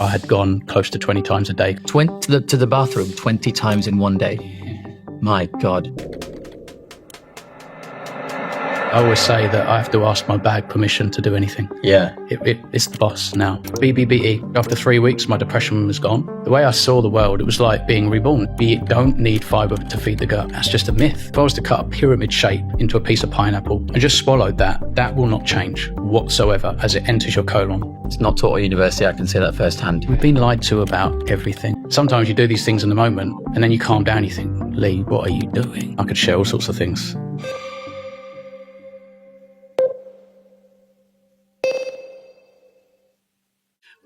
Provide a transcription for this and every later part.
I had gone close to 20 times a day. 20 to the bathroom 20 times in one day. My God. I always say that I have to ask my bag permission to do anything. Yeah. It's the boss now. BBBE, after 3 weeks, my depression was gone. The way I saw the world, it was like being reborn. You don't need fibre to feed the gut. That's just a myth. If I was to cut a pyramid shape into a piece of pineapple and just swallowed that, that will not change whatsoever as it enters your colon. It's not taught at university, I can say that firsthand. We've been lied to about everything. Sometimes you do these things in the moment and then you calm down, you think, Lee, what are you doing? I could share all sorts of things.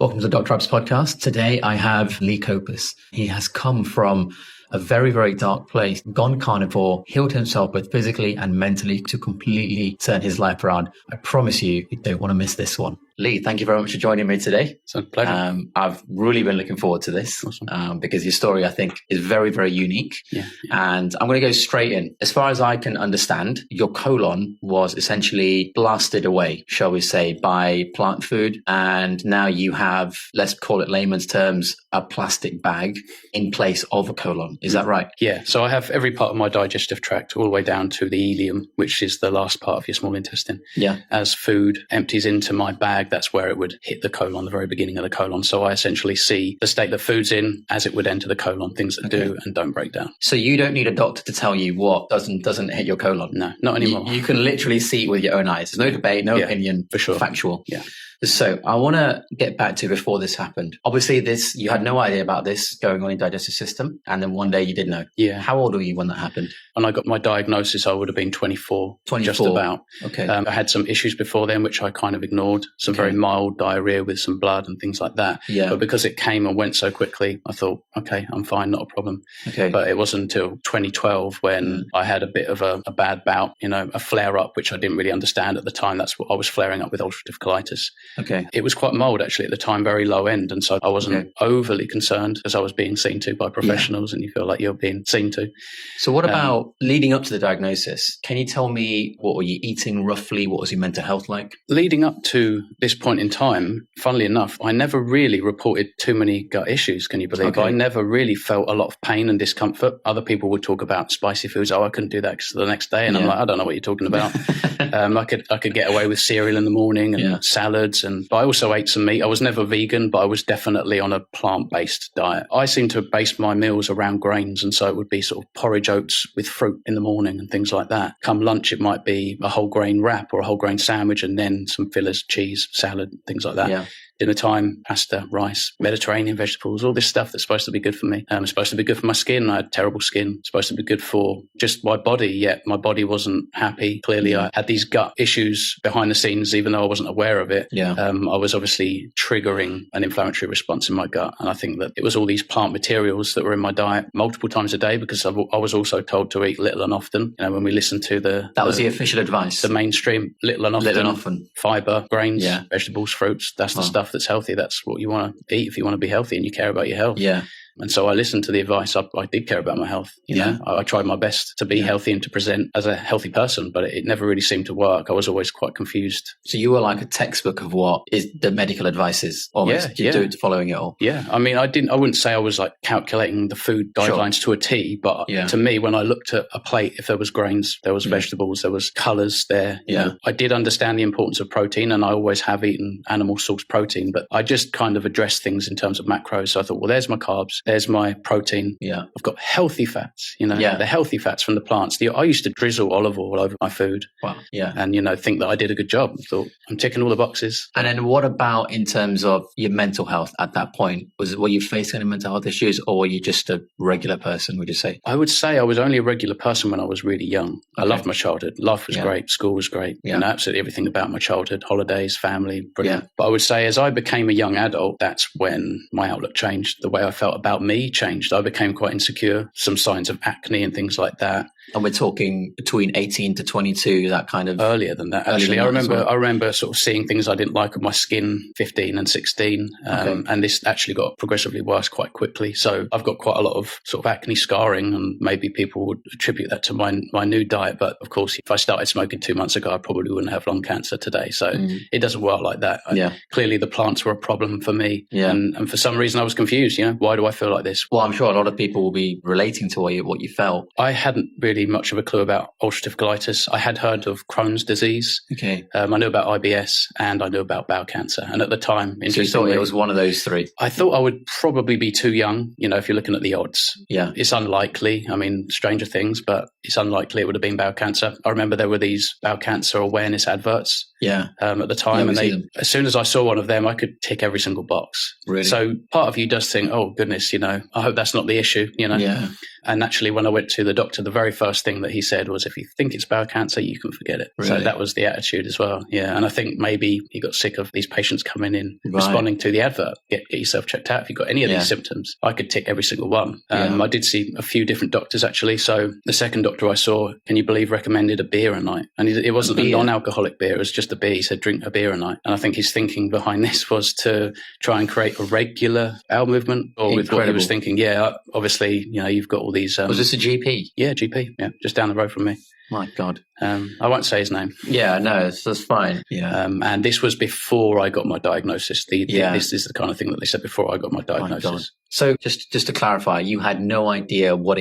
Welcome to the Dr. Abs podcast. Today I have Lee Copus. He has come from a very, very dark place, gone carnivore, healed himself both physically and mentally to completely turn his life around. I promise you don't want to miss this one. Lee, thank you very much for joining me today. It's a pleasure. I've really been looking forward to this. Awesome. Because your story, I think, is very, very unique. Yeah. And I'm going to go straight in. As far as I can understand, your colon was essentially blasted away, shall we say, by plant food. And now you have, let's call it layman's terms, a plastic bag in place of a colon. Is that right? Yeah. So I have every part of my digestive tract all the way down to the ileum, which is the last part of your small intestine. Yeah. As food empties into my bag, that's where it would hit the colon, the very beginning of the colon. So I essentially see the state that food's in as it would enter the colon, things that do and don't break down. So you don't need a doctor to tell you what doesn't hit your colon. No, not anymore. You can literally see it with your own eyes. There's no debate, no opinion. For sure. Factual. Yeah. So I want to get back to before this happened. Obviously, you had no idea about this going on in your digestive system. And then one day you did know. Yeah. How old were you when that happened? When I got my diagnosis, I would have been 24. 24. Just about. Okay. I had some issues before then, which I kind of ignored. Some very mild diarrhea with some blood and things like that. Yeah. But because it came and went so quickly, I thought, okay, I'm fine, not a problem. Okay. But it wasn't until 2012 when I had a bit of a bad bout, a flare up, which I didn't really understand at the time. That's what I was flaring up with ulcerative colitis. Okay. It was quite mild actually at the time, very low end. And so I wasn't overly concerned as I was being seen to by professionals and you feel like you're being seen to. So what about leading up to the diagnosis? Can you tell me what were you eating roughly? What was your mental health like? Leading up to this point in time, funnily enough, I never really reported too many gut issues. Can you believe? Okay. I never really felt a lot of pain and discomfort. Other people would talk about spicy foods. Oh, I couldn't do that the next day. And I'm like, I don't know what you're talking about. I could get away with cereal in the morning and salads. But I also ate some meat. I was never vegan, but I was definitely on a plant-based diet. I seem to base my meals around grains. And so it would be sort of porridge oats with fruit in the morning and things like that. Come lunch, it might be a whole grain wrap or a whole grain sandwich and then some fillers, cheese, salad, things like that. Yeah. Dinner time, pasta, rice, Mediterranean vegetables, all this stuff that's supposed to be good for me. It's supposed to be good for my skin. I had terrible skin. It's supposed to be good for just my body, yet my body wasn't happy. Clearly, I had these gut issues behind the scenes, even though I wasn't aware of it. Yeah. I was obviously triggering an inflammatory response in my gut. And I think that it was all these plant materials that were in my diet multiple times a day because I was also told to eat little and often. When we listened to That was the official advice. The mainstream, little and often. Fiber, grains, vegetables, fruits. That's the stuff that's healthy. That's what you want to eat if you want to be healthy and you care about your health. Yeah. And so I listened to the advice. I did care about my health. I tried my best to be healthy and to present as a healthy person, but it never really seemed to work. I was always quite confused. So you were like a textbook of what is the medical advice is almost. You do it following it all. Yeah. I mean, I wouldn't say I was like calculating the food guidelines to a T, but to me, when I looked at a plate, if there was grains, there was vegetables, there was colors there. I did understand the importance of protein and I always have eaten animal source protein, but I just kind of addressed things in terms of macros. So I thought, well, there's my carbs. There's my protein. Yeah. I've got healthy fats, the healthy fats from the plants. I used to drizzle olive oil over my food. Wow. Yeah. And, think that I did a good job. I thought, I'm ticking all the boxes. And then what about in terms of your mental health at that point? Were you facing any mental health issues or were you just a regular person, would you say? I would say I was only a regular person when I was really young. Okay. I loved my childhood. Life was great. School was great. Yeah. Absolutely everything about my childhood, holidays, family, brilliant. Yeah. But I would say as I became a young adult, that's when my outlook changed. The way I felt about me changed. I became quite insecure, some signs of acne and things like that. And we're talking between 18 to 22, that kind of... Earlier than that, actually. I remember sort of seeing things I didn't like on my skin, 15 and 16. And this actually got progressively worse quite quickly. So I've got quite a lot of sort of acne scarring, and maybe people would attribute that to my new diet. But of course, if I started smoking 2 months ago, I probably wouldn't have lung cancer today. So it doesn't work like that. Clearly, the plants were a problem for me. And for some reason, I was confused. Why do I feel like this? Well, I'm sure a lot of people will be relating to what you felt. I hadn't really much of a clue about ulcerative colitis. I had heard of Crohn's disease. Okay. I knew about IBS and I knew about bowel cancer. And at the time, so you thought it was one of those three? I thought I would probably be too young, if you're looking at the odds. Yeah. It's unlikely. I mean, stranger things, but it's unlikely it would have been bowel cancer. I remember there were these bowel cancer awareness adverts. At the time, and as soon as I saw one of them, I could tick every single box. Really? So part of you does think, oh goodness, I hope that's not the issue, Yeah. And actually, when I went to the doctor, the very first thing that he said was, if you think it's bowel cancer, you can forget it. Really? So that was the attitude as well. Yeah. And I think maybe he got sick of these patients coming in, responding to the advert. Get yourself checked out if you've got any of these symptoms. I could tick every single one. I did see a few different doctors, actually. So the second doctor I saw, can you believe, recommended a beer a night. And it wasn't a non-alcoholic beer. It was just a beer. He said, drink a beer a night. And I think his thinking behind this was to try and create a regular bowel movement, or with what he was thinking. Yeah, obviously, you've got all these... was this a GP? Yeah, GP. Yeah, just down the road from me. My God. I won't say his name. Yeah, no, that's fine. Yeah. And this was before I got my diagnosis. This is the kind of thing that they said before I got my diagnosis. So just to clarify, you had no idea what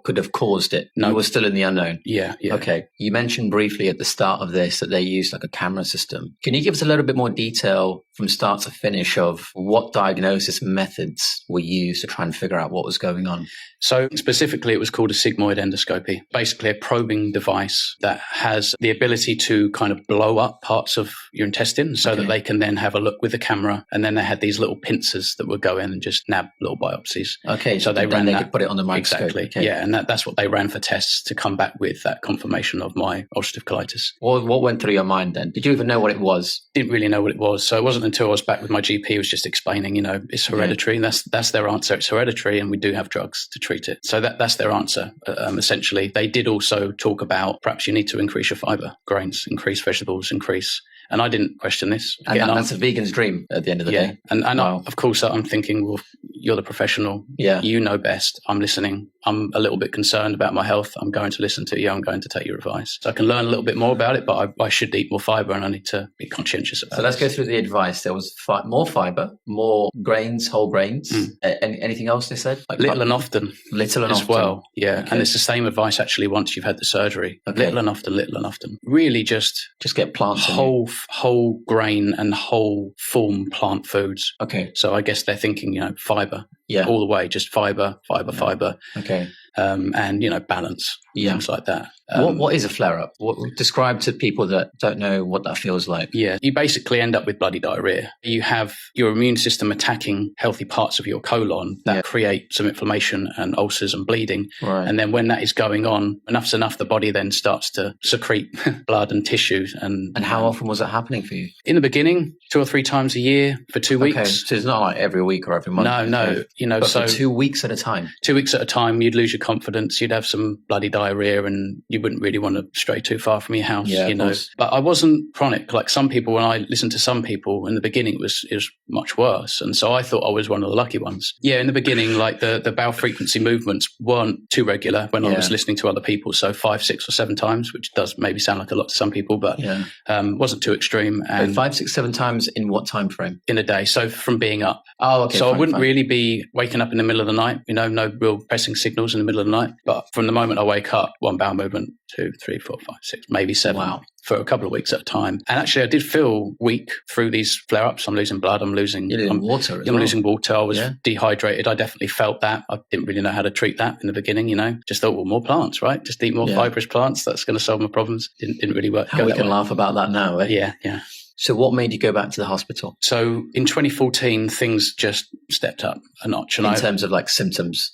could have caused it. No. You were still in the unknown. Yeah. Okay. You mentioned briefly at the start of this that they used like a camera system. Can you give us a little bit more detail from start to finish of what diagnosis methods were used to try and figure out what was going on? So specifically, it was called a sigmoid endoscopy, basically a probing device that has the ability to kind of blow up parts of your intestine so that they can then have a look with the camera. And then they had these little pincers that would go in and just nab little biopsies. Okay, so they could put it on the microscope. Exactly. Okay. Yeah, and that's what they ran for tests to come back with that confirmation of my ulcerative colitis. What went through your mind then? Did you even know what it was? Didn't really know what it was. So it wasn't until I was back with my GP who was just explaining, it's hereditary. And that's their answer. It's hereditary, and we do have drugs to treat it. So that's their answer. Essentially, they did also talk about perhaps you need to increase your fiber, grains, increase vegetables, increase. And I didn't question this. And that's a vegan's dream at the end of the day. And wow. Of course, I'm thinking, well, you're the professional. Yeah. You know best. I'm listening. I'm a little bit concerned about my health. I'm going to listen to you. I'm going to take your advice. So I can learn a little bit more about it, but I should eat more fiber, and I need to be conscientious about it. So let's go through the advice. There was more fiber, more grains, whole grains. Anything else they said? Like little and often. Little and as often. well. Yeah. Okay. And it's the same advice actually once you've had the surgery. Okay. Little and often. Really just get plants. Whole grain and whole form plant foods. Okay. So I guess they're thinking, fiber. Yeah. All the way, just fiber. Okay. And, balance. Things like that. What is a flare-up? Describe to people that don't know what that feels like. Yeah, you basically end up with bloody diarrhea. You have your immune system attacking healthy parts of your colon that create some inflammation and ulcers and bleeding. Right. And then when that is going on, enough's enough, the body then starts to secrete blood and tissues. And how often was that happening for you? In the beginning, 2 or 3 times a year for 2 weeks. Okay, so it's not like every week or every month. No. But for 2 weeks at a time. 2 weeks at a time, you'd lose your confidence. You'd have some bloody diarrhea, and you wouldn't really want to stray too far from your house. But I wasn't chronic like some people. When I listened to some people in the beginning, it was much worse, and so I thought I was one of the lucky ones. In the beginning, like the bowel frequency movements weren't too regular when I was listening to other people, so 5, 6 or 7 times, which does maybe sound like a lot to some people, but wasn't too extreme. And 5, 6, 7 times in what time frame? In a day, so from being up. Oh, okay. So I wouldn't really be waking up in the middle of the night, no real pressing signals in the middle of the night, but from the moment I wake up, 1 bowel movement, 2, 3, 4, 5, 6, maybe 7. Wow. For a couple of weeks at a time. And actually, I did feel weak through these flare-ups. I'm losing blood. I'm losing water. I'm losing water. I was dehydrated. I definitely felt that. I didn't really know how to treat that in the beginning. Just thought, well, more plants, right? Just eat more fibrous plants. That's going to solve my problems. Didn't really work. We can laugh about that now, eh? Yeah. So what made you go back to the hospital? So in 2014, things just stepped up a notch. And in terms of like symptoms,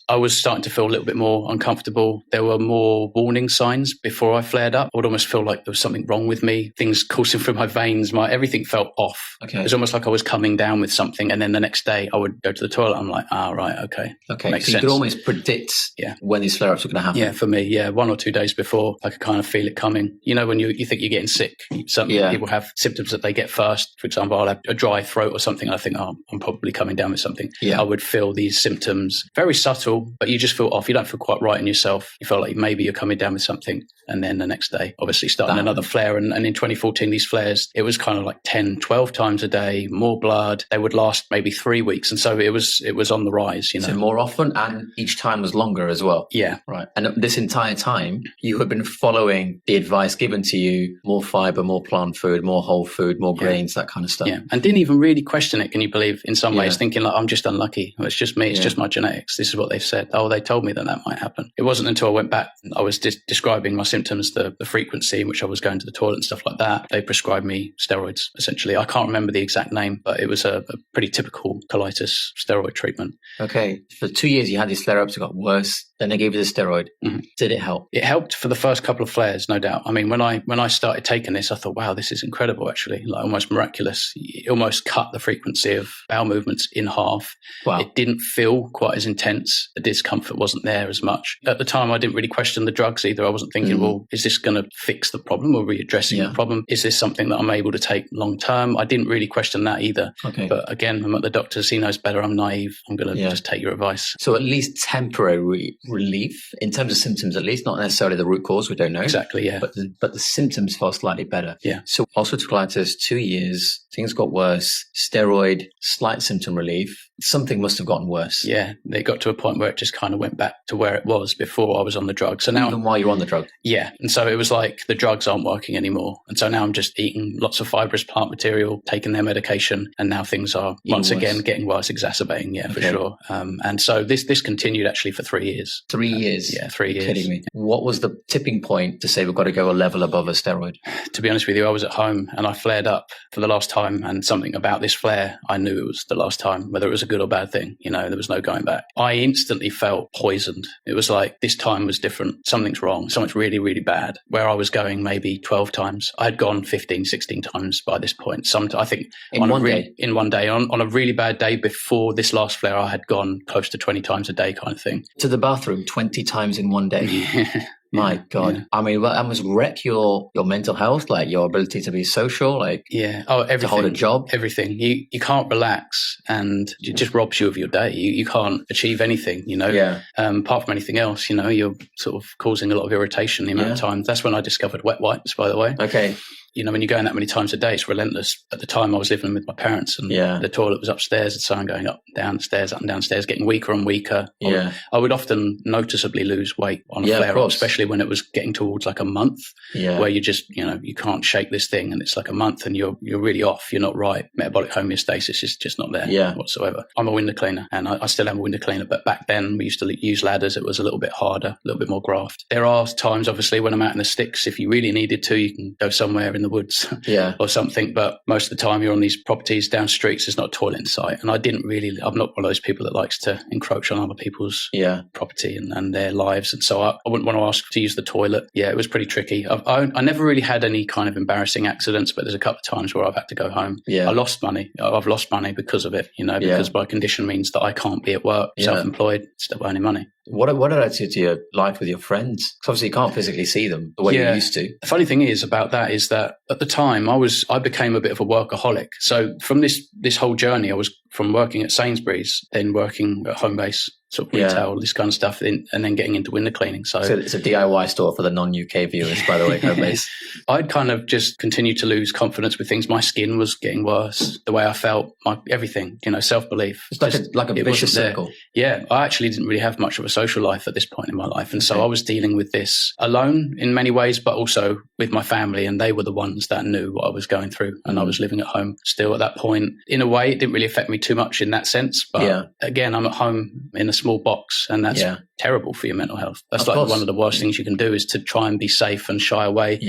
I was starting to feel a little bit more uncomfortable. There were more warning signs before I flared up. I would almost feel like there was something wrong with me. Things coursing through my veins. Everything felt off. Okay. It was almost like I was coming down with something. And then the next day I would go to the toilet. I'm like, right, okay. Okay. Makes so sense. You could almost predict when these flare-ups were going to happen. Yeah, for me, 1 or 2 days before, I could kind of feel it coming. You know, when you think you're getting sick, some people have symptoms that they get first. For example, I'll have a dry throat or something. And I think, I'm probably coming down with something. Yeah. I would feel these symptoms, very subtle, but you just feel off. You don't feel quite right in yourself. You feel like maybe you're coming down with something. And then the next day, obviously starting another flare. And in 2014, these flares, it was kind of like 10, 12 times a day, more blood. They would last maybe 3 weeks. And so it was on the rise, you know. So more often, and each time was longer as well. Yeah. Right. And this entire time, you have been following the advice given to you, more fiber, more plant food, more whole food, more grains, that kind of stuff. Yeah. And didn't even really question it, can you believe, in some ways, thinking like, I'm just unlucky. It's just me. It's just my genetics. This is what they've said. Oh, they told me that might happen. It wasn't until I went back, I was describing my symptoms, the frequency in which I was going to the toilet and stuff like that. They prescribed me steroids, essentially. I can't remember the exact name, but it was a pretty typical colitis steroid treatment. Okay. For 2 years, you had these flare-ups, it got worse. Then they gave you the steroid. Mm-hmm. Did it help? It helped for the first couple of flares, no doubt. I mean, when I started taking this, I thought, wow, this is incredible, actually, like almost miraculous. It almost cut the frequency of bowel movements in half. Wow. It didn't feel quite as intense. The discomfort wasn't there as much. At the time, I didn't really question the drugs either. I wasn't thinking, well, is this going to fix the problem? Or are we addressing the problem? Is this something that I'm able to take long term? I didn't really question that either. Okay. But again, I'm at the doctor's. He knows better. I'm naive. I'm going to just take your advice. So at least temporary relief in terms of symptoms, at least, not necessarily the root cause. We don't know. Exactly, yeah. But the symptoms felt slightly better. Yeah. So ulcerative colitis, 2 years, things got worse, steroid, slight symptom relief. Something must have gotten worse. Yeah. It got to a point where it just kind of went back to where it was before I was on the drug. So now, even while you're on the drug? Yeah. And so it was like the drugs aren't working anymore. And so now I'm just eating lots of fibrous plant material, taking their medication. And now things are once again getting worse, exacerbating. Yeah, for sure. And so this continued actually for 3 years. 3 years? Yeah, 3 years. You're kidding me. What was the tipping point to say we've got to go a level above a steroid? To be honest with you, I was at home and I flared up for the last time, and something about this flare, I knew it was the last time, whether it was a good or bad thing. You know, there was no going back. I instantly felt poisoned. It was like, this time was different. Something's wrong. Something's really, really bad. Where I was going maybe 12 times, I had gone 15, 16 times by this point. I think in one day. In one day. On a really bad day before this last flare, I had gone close to 20 times a day kind of thing. To the bathroom 20 times in one day? Yeah. My God. Yeah. I mean, that must wreck your mental health, like your ability to be social, like everything. To hold a job. Everything. You can't relax, and it just robs you of your day. You can't achieve anything, you know. Yeah. Apart from anything else, you know, you're sort of causing a lot of irritation the amount of time. That's when I discovered wet wipes, by the way. Okay. You know, when you're going that many times a day, it's relentless. At the time, I was living with my parents, and the toilet was upstairs, and so I'm going up, down the stairs, up and downstairs, getting weaker and weaker. Yeah. I would often noticeably lose weight on a flare-up, especially when it was getting towards like a month, where you just, you know, you can't shake this thing, and it's like a month, and you're really off. You're not right. Metabolic homeostasis is just not there whatsoever. I'm a window cleaner, and I still am a window cleaner, but back then we used to use ladders. It was a little bit harder, a little bit more graft. There are times, obviously, when I'm out in the sticks, if you really needed to, you can go somewhere in the woods. Or something, but most of the time you're on these properties down streets, there's not a toilet in sight. And I'm not one of those people that likes to encroach on other people's property and their lives, and so I wouldn't want to ask to use the toilet. It was pretty tricky. I never really had any kind of embarrassing accidents, but there's a couple of times where I've had to go home. I lost money. I've lost money because of it, you know, because my condition means that I can't be at work, self-employed, still earning money. What did that do to your life with your friends? Because obviously you can't physically see them the way you used to. The funny thing is about that is that at the time I became a bit of a workaholic. So from this whole journey, I was from working at Sainsbury's, then working at home base, sort of retail, this kind of stuff, and then getting into window cleaning. So it's a DIY store for the non-UK viewers, by the way, home base. I'd kind of just continued to lose confidence with things. My skin was getting worse, the way I felt, everything, you know, self-belief. It's like a vicious circle. Yeah, I actually didn't really have much of a social life at this point in my life. And so I was dealing with this alone in many ways, but also with my family, and they were the ones that knew what I was going through. And I was living at home still at that point. In a way, it didn't really affect me too much in that sense. But again, I'm at home in a small box, and that's terrible for your mental health. That's like one of the worst things you can do, is to try and be safe and shy away,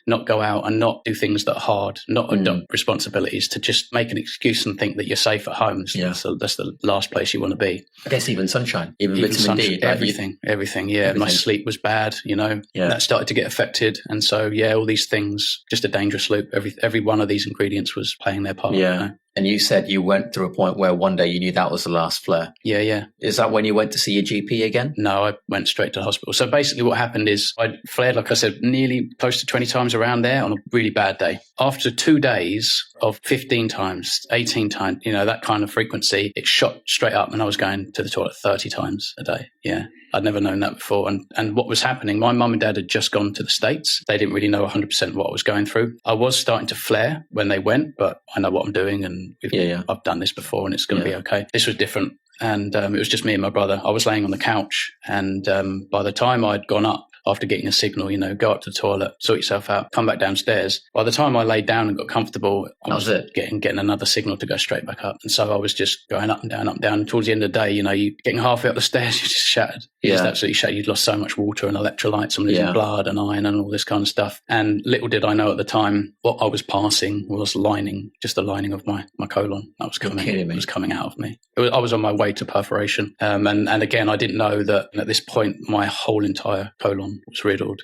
not go out and not do things that are hard, not adopt responsibilities, to just make an excuse and think that you're safe at home. So that's the last place you want to be. I guess even sunshine, even vitamin D. Everything. Yeah. My sleep was bad, that started to get affected. And so, all these things, just a dangerous loop. Every one of these ingredients was playing their part. Yeah. And you said you went through a point where one day you knew that was the last flare. Yeah. Is that when you went to see your GP again? No, I went straight to the hospital. So basically what happened is I flared, like I said, nearly close to 20 times around there on a really bad day. After 2 days of 15 times, 18 times, that kind of frequency, it shot straight up, and I was going to the toilet 30 times a day. Yeah. I'd never known that before. And what was happening, my mum and dad had just gone to the States. They didn't really know 100% what I was going through. I was starting to flare when they went, but I know what I'm doing, and I've done this before, and it's going to be okay. This was different. And it was just me and my brother. I was laying on the couch, and by the time I'd gone up, after getting a signal, go up to the toilet, sort yourself out, come back downstairs. By the time I laid down and got comfortable, I was getting another signal to go straight back up. And so I was just going up and down, up and down. And towards the end of the day, you getting halfway up the stairs, you're just shattered. You're just absolutely shattered. You'd lost so much water and electrolytes, and losing blood and iron and all this kind of stuff. And little did I know at the time, what I was passing was just the lining of my colon. That was coming. It was coming out of me. I was on my way to perforation. And again, I didn't know that at this point, my whole entire colon was riddled,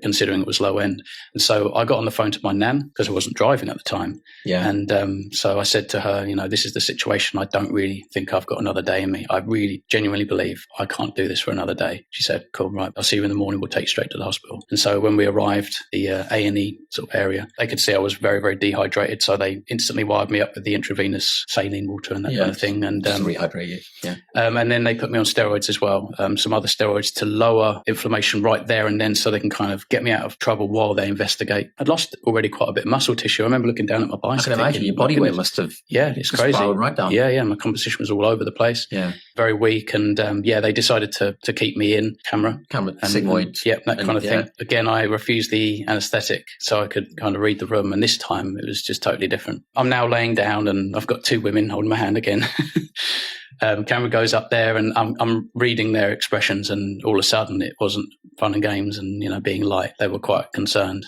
considering it was low end. And so I got on the phone to my nan, because I wasn't driving at the time. Yeah. And so I said to her, this is the situation. I don't really think I've got another day in me. I really genuinely believe I can't do this for another day. She said, cool, right, I'll see you in the morning. We'll take you straight to the hospital. And so when we arrived, the A&E sort of area, they could see I was very, very dehydrated. So they instantly wired me up with the intravenous saline water and that kind of thing. And just rehydrate you. Yeah. And then they put me on steroids as well, some other steroids to lower inflammation right there and then, so they can kind of get me out of trouble while they investigate. I'd lost already quite a bit of muscle tissue. I remember looking down at my bicep. I can imagine your body weight must have it's crazy. Spiraled right down. Yeah. My composition was all over the place. Yeah. Very weak. And they decided to keep me in camera, sigmoid. That kind of thing. Again, I refused the anesthetic so I could kind of read the room. And this time it was just totally different. I'm now laying down, and I've got 2 women holding my hand again. Camera goes up there, and I'm reading their expressions, and all of a sudden it wasn't fun and games and, being light. They were quite concerned,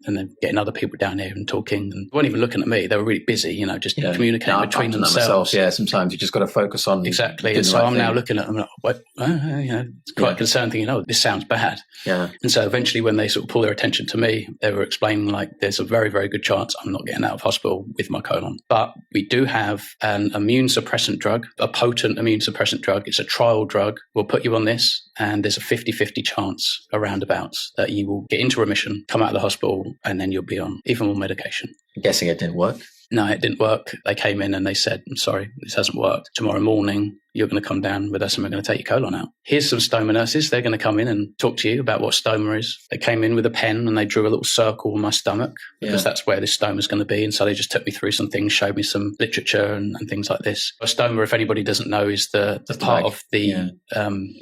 and then getting other people down here and talking, and they weren't even looking at me. They were really busy, just communicating between themselves. Sometimes you just got to focus on exactly. And so I'm now looking at them like, what? It's quite concerned, thinking, this sounds bad. Yeah. And so eventually, when they sort of pull their attention to me, they were explaining like, there's a very, very good chance I'm not getting out of hospital with my colon, but we do have an immune suppressant drug, a potent immune suppressant drug. It's a trial drug. We'll put you on this, and there's a 50-50 chance around abouts that you will get into remission, come out of the hospital, and then you'll be on even more medication. I'm guessing it didn't work. No, it didn't work. They came in and they said, I'm sorry, this hasn't worked. Tomorrow morning, you're going to come down with us and we're going to take your colon out. Here's some stoma nurses. They're going to come in and talk to you about what stoma is. They came in with a pen and they drew a little circle on my stomach because that's where this stoma is going to be. And so they just took me through some things, showed me some literature and things like this. A stoma, if anybody doesn't know, is the part of the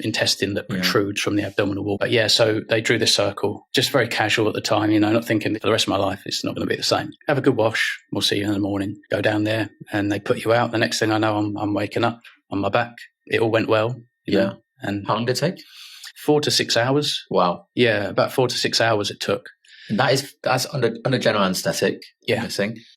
intestine that protrudes from the abdominal wall. But so they drew this circle, just very casual at the time, not thinking for the rest of my life, it's not going to be the same. Have a good wash. We'll see you in the morning. Go down there and they put you out. The next thing I know, I'm waking up on my back. It all went well. You know? And how long did it take? 4 to 6 hours. Wow. Yeah, about 4 to 6 hours it took. And that's under general anesthetic. Yeah.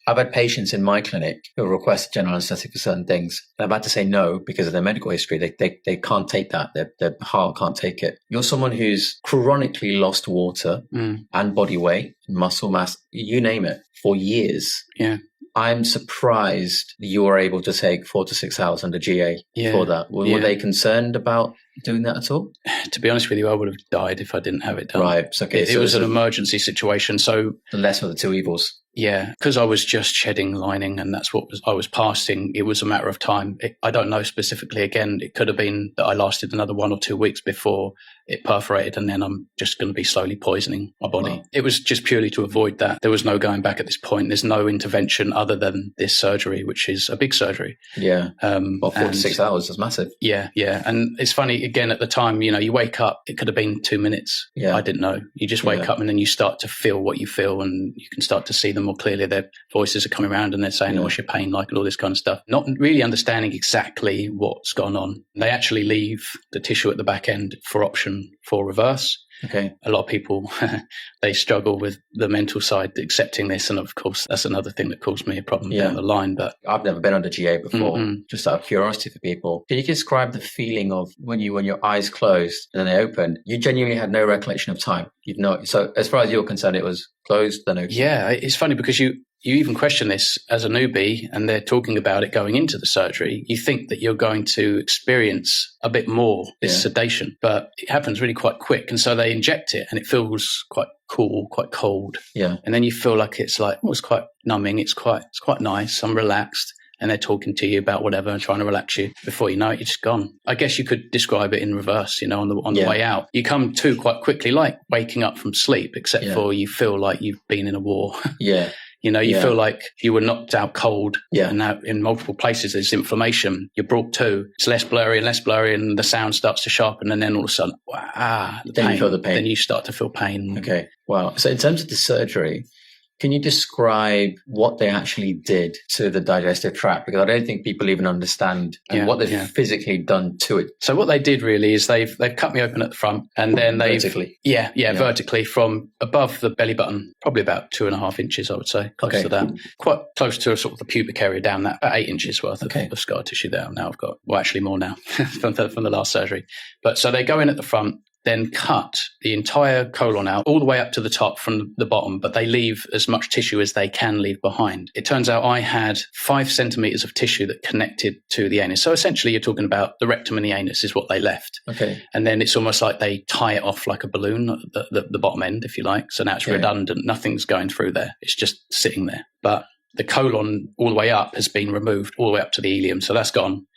I've had patients in my clinic who request general anesthetic for certain things. I've had to say no because of their medical history. They can't take that. Their heart can't take it. You're someone who's chronically lost water and body weight, muscle mass, you name it, for years. Yeah. I'm surprised you were able to take 4 to 6 hours under GA for that. Were they concerned about doing that at all? To be honest with you, I would have died if I didn't have it done. Right. Okay. It was an emergency situation. So the lesser of the two evils. Yeah, because I was just shedding lining and that's what I was passing. It was a matter of time. I don't know specifically. Again, it could have been that I lasted another 1 or 2 weeks before it perforated and then I'm just going to be slowly poisoning my body. Wow. It was just purely to avoid that. There was no going back at this point. There's no intervention other than this surgery, which is a big surgery. Yeah. 4 to 6 hours is massive. Yeah. And it's funny, again, at the time, you wake up, it could have been 2 minutes. Yeah. I didn't know. You just wake up and then you start to feel what you feel and you can start to see the them, or clearly their voices are coming around and they're saying, what's your pain like, and all this kind of stuff. Not really understanding exactly what's gone on. They actually leave the tissue at the back end for option for reverse. Okay. A lot of people, they struggle with the mental side, accepting this. And of course, that's another thing that caused me a problem down the line. But I've never been under GA before. Just out of curiosity for people, can you describe the feeling of when your eyes closed and then they opened, you genuinely had no recollection of time? So as far as you're concerned, it was closed, then open. Yeah, it's funny because you even question this as a newbie, and they're talking about it going into the surgery. You think that you're going to experience a bit more this sedation, but it happens really quite quick. And so they inject it and it feels quite cool, quite cold. Yeah. And then you feel like it's like, it's quite numbing. It's quite nice. I'm relaxed. And they're talking to you about whatever and trying to relax you. Before you know it, you're just gone. I guess you could describe it in reverse, on the way out. You come to quite quickly, like waking up from sleep, except for you feel like you've been in a war. Yeah. You feel like you were knocked out cold. Yeah. And now in multiple places there's inflammation. You're brought to. It's less blurry and the sound starts to sharpen, and then all of a sudden, then you feel the pain. Then you start to feel pain. Okay. Wow. So in terms of the surgery, can you describe what they actually did to the digestive tract? Because I don't think people even understand what they've physically done to it. So what they did really is they've cut me open at the front, and then vertically. Vertically from above the belly button, probably about 2.5 inches, I would say, close to that. Quite close to sort of the pubic area down that, about 8 inches worth of scar tissue there. Now I've got, actually more now from the last surgery. But so they go in at the front, then cut the entire colon out all the way up to the top from the bottom, but they leave as much tissue as they can leave behind. It turns out I had 5 centimeters of tissue that connected to the anus. So essentially you're talking about the rectum and the anus is what they left. Okay. And then it's almost like they tie it off like a balloon, the bottom end, if you like. So now it's redundant. Nothing's going through there. It's just sitting there. But the colon all the way up has been removed all the way up to the ileum. So that's gone.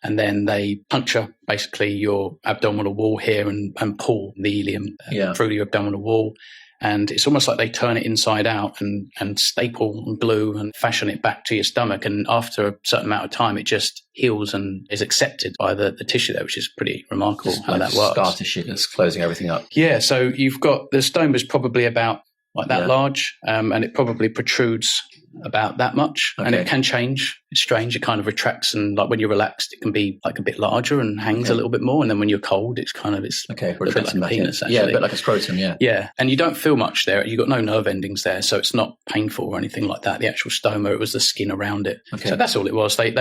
And then they puncture basically your abdominal wall here and pull the ileum through your abdominal wall. And it's almost like they turn it inside out and staple and glue and fashion it back to your stomach. And after a certain amount of time, it just heals and is accepted by the tissue there, which is pretty remarkable how that works. Scar tissue that's closing everything up. Yeah. So you've got the stoma is probably about like that large, and it probably protrudes about that much, and it can change. It's strange. It kind of retracts, and like when you're relaxed, it can be like a bit larger and hangs a little bit more. And then when you're cold, it's a bit like a penis, actually. Yeah, a bit like a scrotum. Yeah, and you don't feel much there. You've got no nerve endings there, so it's not painful or anything like that. The actual stoma, it was the skin around it. Okay. So that's all it was. They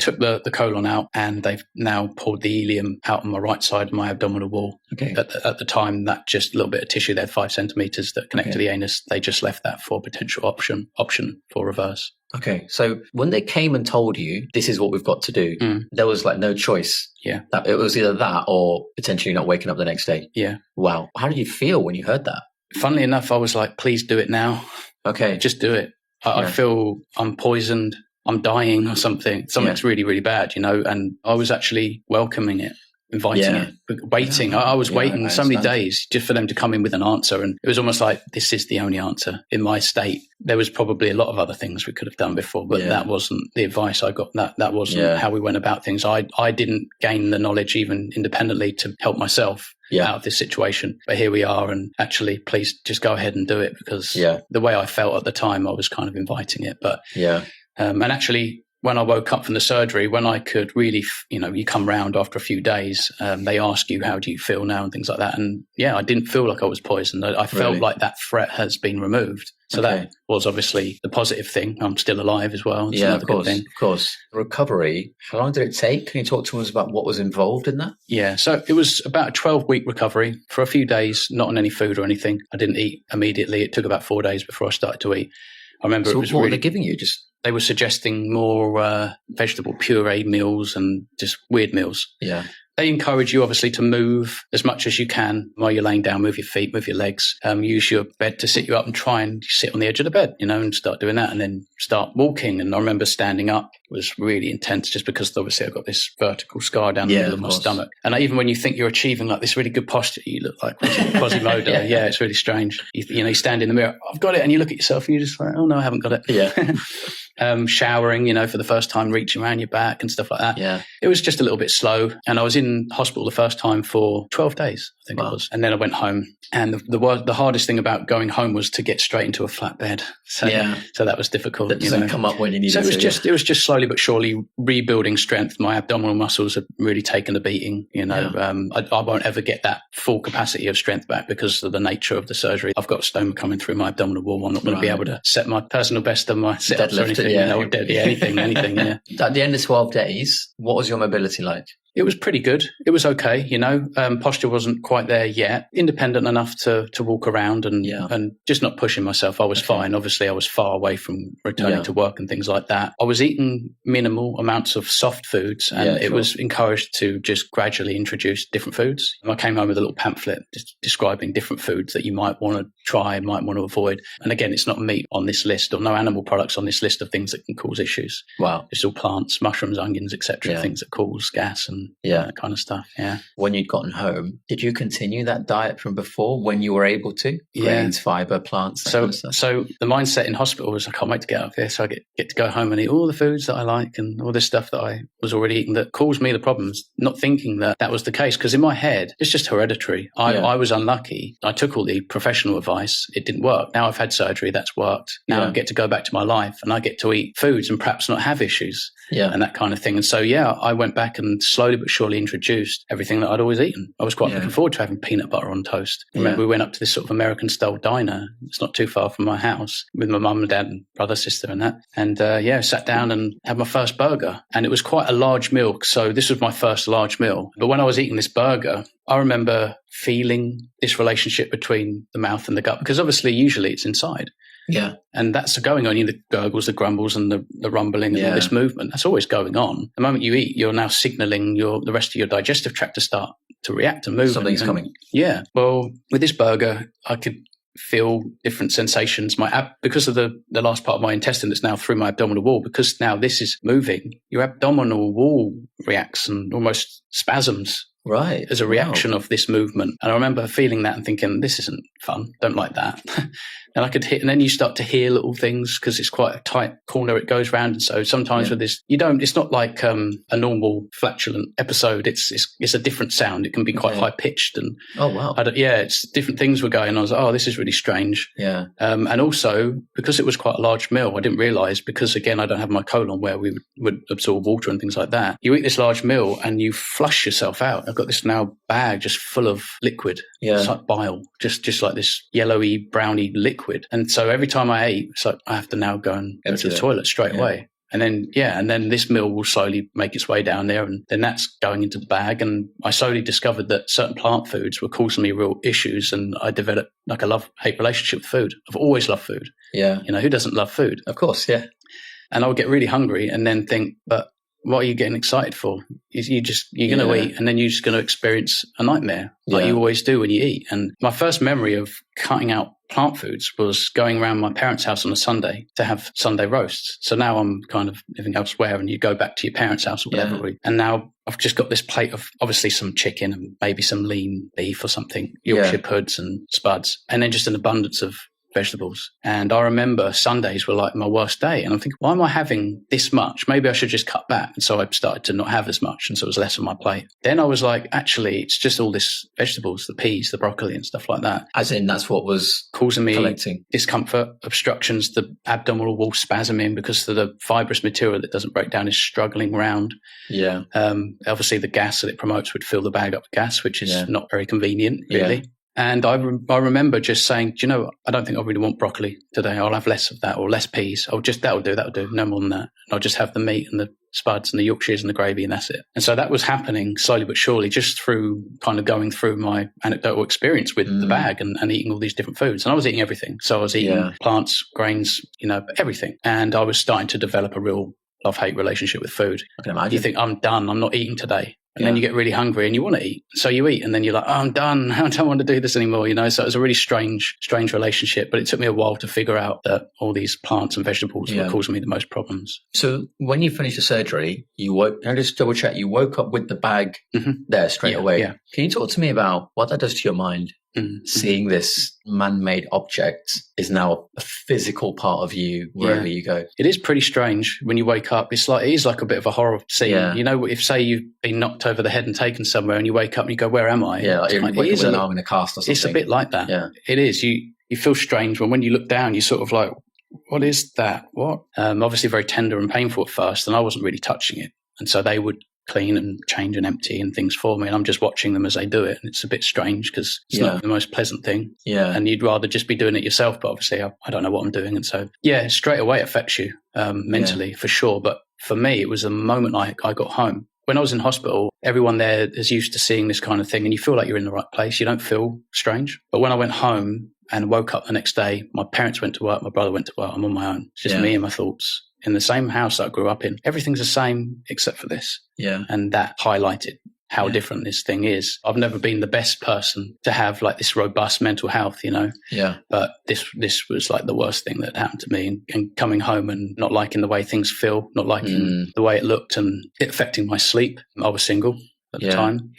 took the colon out, and they've now pulled the ileum out on my right side of my abdominal wall. Okay. At the time, that just a little bit of tissue there, 5 centimeters that connect to the anus. They just left that for potential option for reverse. Okay, so when they came and told you this is what we've got to do, there was like no choice. Yeah, it was either that or potentially not waking up the next day. Yeah. Wow. How did you feel when you heard that? Funnily enough, I was like, please do it now. Okay, just do it. I feel I'm poisoned. I'm dying or something. Something's really, really bad, and I was actually welcoming it. Inviting it, waiting. I was waiting so many days just for them to come in with an answer. And it was almost like, this is the only answer in my state. There was probably a lot of other things we could have done before, but that wasn't the advice I got. That wasn't how we went about things. I didn't gain the knowledge even independently to help myself out of this situation. But here we are, and actually, please just go ahead and do it, because the way I felt at the time, I was kind of inviting it. But and actually, when I woke up from the surgery, when I could really, you come round after a few days, they ask you, how do you feel now, and things like that. And I didn't feel like I was poisoned. I felt like that threat has been removed. So that was obviously the positive thing. I'm still alive as well. It's of course. Of course. Recovery, how long did it take? Can you talk to us about what was involved in that? Yeah. So it was about a 12-week recovery. For a few days, not on any food or anything. I didn't eat immediately. It took about 4 days before I started to eat. I remember what were they giving you? They were suggesting more vegetable puree meals and just weird meals. Yeah. They encourage you, obviously, to move as much as you can while you're laying down. Move your feet, move your legs. Use your bed to sit you up and try and sit on the edge of the bed, and start doing that, and then start walking. And I remember standing up was really intense, just because obviously I've got this vertical scar down the middle of my stomach. And even when you think you're achieving like this really good posture, you look like Quasimodo. Yeah, it's really strange. You stand in the mirror, I've got it, and you look at yourself and you're just like, oh no, I haven't got it. Yeah. Showering, for the first time, reaching around your back and stuff like that. Yeah. It was just a little bit slow. And I was in hospital the first time for 12 days, I think it was. And then I went home. And the hardest thing about going home was to get straight into a flat bed. So that was difficult. That doesn't come up when you need it. So it was just slowly but surely rebuilding strength. My abdominal muscles have really taken a beating. I won't ever get that full capacity of strength back because of the nature of the surgery. I've got a stoma coming through my abdominal wall. I'm not going to be able to set my personal best of my sit-ups or anything. Anything. Yeah. At the end of 12 days, what was your mobility like? It was pretty good. It was okay, posture wasn't quite there yet. Independent enough to walk around and just not pushing myself. I was fine. Obviously, I was far away from returning to work and things like that. I was eating minimal amounts of soft foods, and it was encouraged to just gradually introduce different foods. I came home with a little pamphlet describing different foods that you might want to try, might want to avoid. And again, it's not meat on this list or no animal products on this list of things that can cause issues. Wow. It's all plants, mushrooms, onions, etc., things that cause gas and that kind of stuff. Yeah. When you'd gotten home, did you continue that diet from before when you were able to? Grains, fiber, plants, that kind of stuff? So the mindset in hospital was, I can't wait to get out of here. So I get to go home and eat all the foods that I like and all this stuff that I was already eating that caused me the problems, not thinking that was the case. Because in my head, it's just hereditary. I was unlucky. I took all the professional advice. It didn't work. Now I've had surgery. That's worked. Now I get to go back to my life and I get to eat foods and perhaps not have issues and that kind of thing. And so, I went back and slowly but surely introduced everything that I'd always eaten. I was quite looking forward to having peanut butter on toast. I remember we went up to this sort of American style diner. It's not too far from my house with my mum and dad and brother, sister and that. And sat down and had my first burger. And it was quite a large meal. So this was my first large meal. But when I was eating this burger, I remember feeling this relationship between the mouth and the gut, because obviously usually it's inside. Yeah. And that's going on. The gurgles, the grumbles and the rumbling and all this movement. That's always going on. The moment you eat, you're now signaling the rest of your digestive tract to start to react and move. Something's coming. Yeah. Well, with this burger, I could feel different sensations. Because of the last part of my intestine that's now through my abdominal wall, because now this is moving, your abdominal wall reacts and almost spasms. Right. As a reaction of this movement. And I remember feeling that and thinking, this isn't fun. Don't like that. And I could hit, and then you start to hear little things because it's quite a tight corner it goes round. And so sometimes with this, it's not like a normal flatulent episode. It's a different sound. It can be quite high pitched. And oh, wow. It's different things were going on. I was like, oh, this is really strange. Yeah. And also because it was quite a large meal, I didn't realize, because again, I don't have my colon where we would absorb water and things like that. You eat this large meal and you flush yourself out. I've got this now bag just full of liquid. Yeah. It's like bile, just like this yellowy, browny liquid. And so every time I ate, it's like I have to now go to the toilet straight away. And then this meal will slowly make its way down there, and then that's going into the bag. And I slowly discovered that certain plant foods were causing me real issues, and I developed like a love-hate relationship with food. I've always loved food. Yeah. Who doesn't love food? Of course, yeah. And I would get really hungry and then think, but what are you getting excited for? You're going to eat, and then you're just going to experience a nightmare like you always do when you eat. And my first memory of cutting out plant foods was going around my parents' house on a Sunday to have Sunday roasts. So now I'm kind of living elsewhere, and you go back to your parents' house or whatever. And now I've just got this plate of obviously some chicken and maybe some lean beef or something, Yorkshire puds and spuds, and then just an abundance of vegetables. And I remember Sundays were like my worst day. And I'm thinking, why am I having this much? Maybe I should just cut back. And so I started to not have as much. And so it was less on my plate. Then I was like, actually, it's just all this vegetables, the peas, the broccoli and stuff like that. As in, that's what was causing me collecting discomfort, obstructions, the abdominal wall spasming because of the fibrous material that doesn't break down is struggling around. Yeah. Obviously the gas that it promotes would fill the bag up with gas, which is not very convenient, really. Yeah. And I remember just saying, do you know, I don't think I really want broccoli today. I'll have less of that or less peas. That'll do. No more than that. And I'll just have the meat and the spuds and the Yorkshires and the gravy, and that's it. And so that was happening slowly but surely, just through kind of going through my anecdotal experience with the bag and eating all these different foods. And I was eating everything. So I was eating plants, grains, everything. And I was starting to develop a real love-hate relationship with food. I can imagine. You think, I'm done. I'm not eating today. And then you get really hungry and you want to eat. So you eat and then you're like, oh, I'm done. I don't want to do this anymore. So it was a really strange relationship. But it took me a while to figure out that all these plants and vegetables were causing me the most problems. So when you finished the surgery, can I just double check, you woke up with the bag there straight away. Yeah. Can you talk to me about what that does to your mind? Seeing this man-made object is now a physical part of you wherever you go. It is pretty strange when you wake up. It is like a bit of a horror scene. If say you've been knocked over the head and taken somewhere and you wake up and you go, where am I? Yeah, like wake up with an arm in a cast or something. It's a bit like that. Yeah. It is. You feel strange when you look down, you're sort of like, what is that? What? Obviously very tender and painful at first, and I wasn't really touching it. And so they would clean and change and empty and things for me, and I'm just watching them as they do it, and it's a bit strange because it's not the most pleasant thing, and you'd rather just be doing it yourself, but obviously I don't know what I'm doing, and so straight away it affects you mentally for sure. But for me, it was the moment I got home. When I was in hospital, everyone there is used to seeing this kind of thing, and you feel like you're in the right place. You don't feel strange. But when I went home and woke up the next day, my parents went to work, my brother went to work, I'm on my own. It's just me and my thoughts. In the same house that I grew up in, everything's the same except for this. Yeah. And that highlighted how different this thing is. I've never been the best person to have like this robust mental health, Yeah. But this was like the worst thing that happened to me, and coming home and not liking the way things feel, not liking the way it looked, and it affecting my sleep. I was single at the time,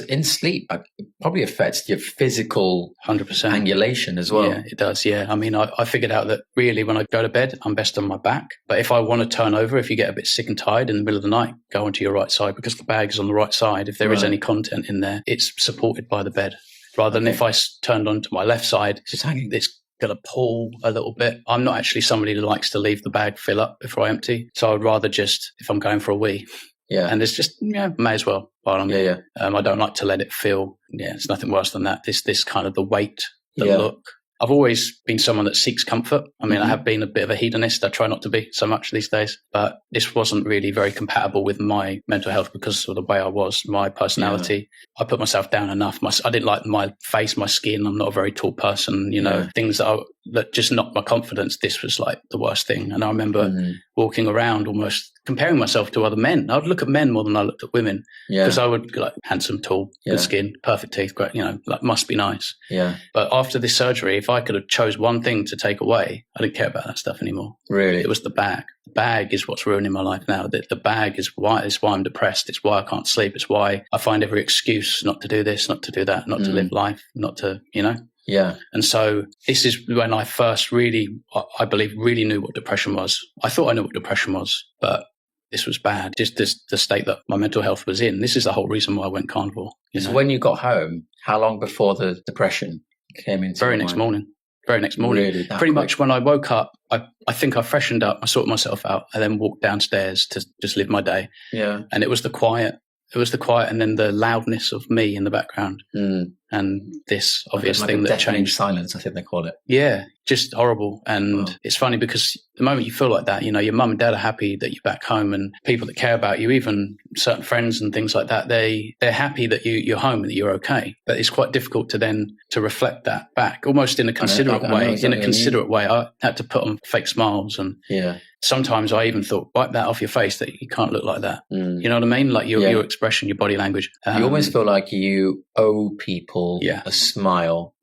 In sleep, it probably affects your physical 100% angulation as well. Yeah, it does. Yeah. I mean, I figured out that really when I go to bed, I'm best on my back. But if I want to turn over, if you get a bit sick and tired in the middle of the night, go onto your right side because the bag is on the right side. If there is any content in there, it's supported by the bed. Rather than if I turned onto my left side, it's hanging. It's going to pull a little bit. I'm not actually somebody who likes to leave the bag fill up before I empty. So I'd rather just, if I'm going for a wee, and it's just, may as well while I'm I don't like to let it feel, it's nothing worse than that. This kind of the weight, the look. I've always been someone that seeks comfort. I mean, I have been a bit of a hedonist. I try not to be so much these days, but this wasn't really very compatible with my mental health because of the way I was, my personality. I put myself down enough. I didn't like my face, my skin. I'm not a very tall person, things that just knocked my confidence. This was like the worst thing. And I remember walking around almost comparing myself to other men. I'd look at men more than I looked at women because I would be like handsome, tall, good skin, perfect teeth, great, like must be nice. Yeah. But after this surgery, if I could have chose one thing to take away, I didn't care about that stuff anymore. Really? It was the bag. The bag is what's ruining my life now. The bag is why I'm depressed. It's why I can't sleep. It's why I find every excuse not to do this, not to do that, not to live life, not to, Yeah. And so this is when I first really, I believe, really knew what depression was. I thought I knew what depression was, but this was bad. Just the state that my mental health was in. This is the whole reason why I went carnivore. So when you got home, how long before the depression came into Very next morning. Really? Pretty much when I woke up, I think I freshened up, I sorted myself out, and then walked downstairs to just live my day. Yeah. And it was the quiet. It was the quiet and then the loudness of me in the background. And this obvious thing that changed. Silence, I think they call it. Yeah, just horrible. And it's funny because the moment you feel like that, your mum and dad are happy that you're back home, and people that care about you, even certain friends and things like that, they're happy that you're home and that you're okay. But it's quite difficult to reflect that back, almost in a considerate way. In a considerate way, I had to put on fake smiles, and sometimes I even thought, wipe that off your face, that you can't look like that. You know what I mean? Like your expression, your body language. You almost feel like you owe people a smile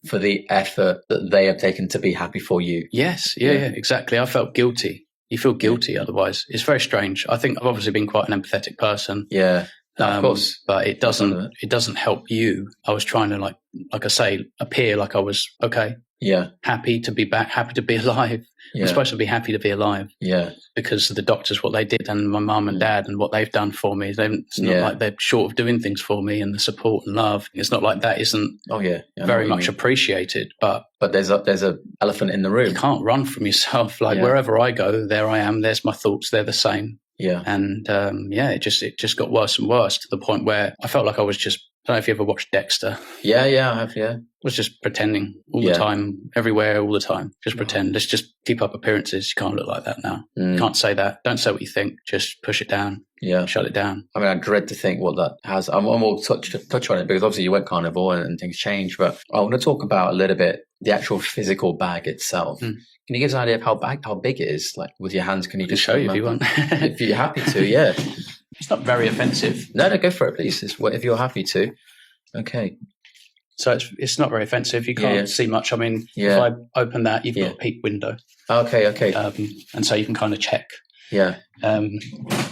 for the effort that they have taken to be happy for you. Yes, exactly. I felt guilty. You feel guilty otherwise. It's very strange. I think I've obviously been quite an empathetic person. Yeah. Of course. But it doesn't help you. I was trying to like I say, appear like I was okay. Yeah. Happy to be back, happy to be alive. Yeah. I'm supposed to be happy to be alive. Yeah. Because of the doctors, what they did, and my mum and dad and what they've done for me. It's not like they're short of doing things for me, and the support and love. It's not like that isn't very much appreciated. But there's a elephant in the room. You can't run from yourself. Like wherever I go, there I am. There's my thoughts. They're the same. Yeah. And it just got worse and worse to the point where I felt like I was just, I don't know if you ever watched Dexter. Yeah, I have, I was just pretending all the time, everywhere, all the time. Just pretend. Let's just keep up appearances. You can't look like that now. You can't say that. Don't say what you think. Just push it down. Yeah. Shut it down. I mean, I dread to think what that has. I will touch on it because obviously you went carnivore and things change. But I want to talk about a little bit the actual physical bag itself. Can you give us an idea of how big it is? Like with your hands, can you just show you if you want? If you're happy to, yeah. It's not very offensive. No, go for it, please. If you're happy to. Okay. So it's not very offensive. You can't see much. I mean, if I open that, you've got a peek window. Okay. And so you can kind of check. Yeah.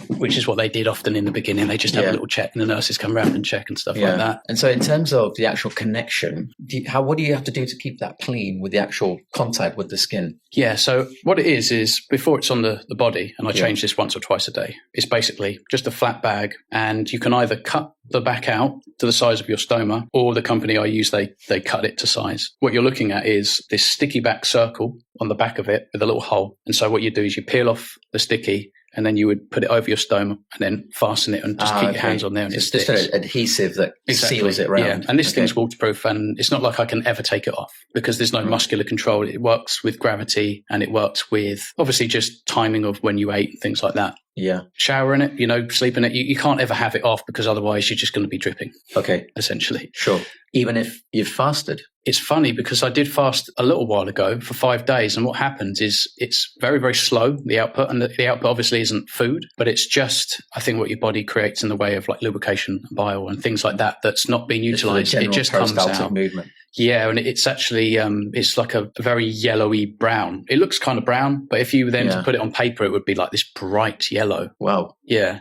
Which is what they did often in the beginning. They just have a little check, and the nurses come around and check and stuff like that. And so in terms of the actual connection, what do you have to do to keep that clean with the actual contact with the skin? Yeah, so what it is before it's on the body, and I change this once or twice a day, it's basically just a flat bag, and you can either cut the back out to the size of your stoma, or the company I use, they cut it to size. What you're looking at is this sticky back circle on the back of it with a little hole. And so what you do is you peel off the sticky, and then you would put it over your stoma and then fasten it and just keep your hands on there. And it's just an adhesive that seals it around. Yeah, and this thing's waterproof, and it's not like I can ever take it off because there's no muscular control. It works with gravity, and it works with obviously just timing of when you ate and things like that. Yeah. Shower in it, sleep in it. You can't ever have it off because otherwise you're just going to be dripping. Okay. Essentially. Sure. Even if you've fasted. It's funny because I did fast a little while ago for 5 days. And what happens is it's very, very slow, the output. And the output obviously isn't food, but it's just, I think, what your body creates in the way of like lubrication, bile and things like that that's not being utilized. It just comes out. Movement. Yeah, and it's actually, it's like a very yellowy brown. It looks kind of brown, but if you then to put it on paper, it would be like this bright yellow. Wow. Yeah.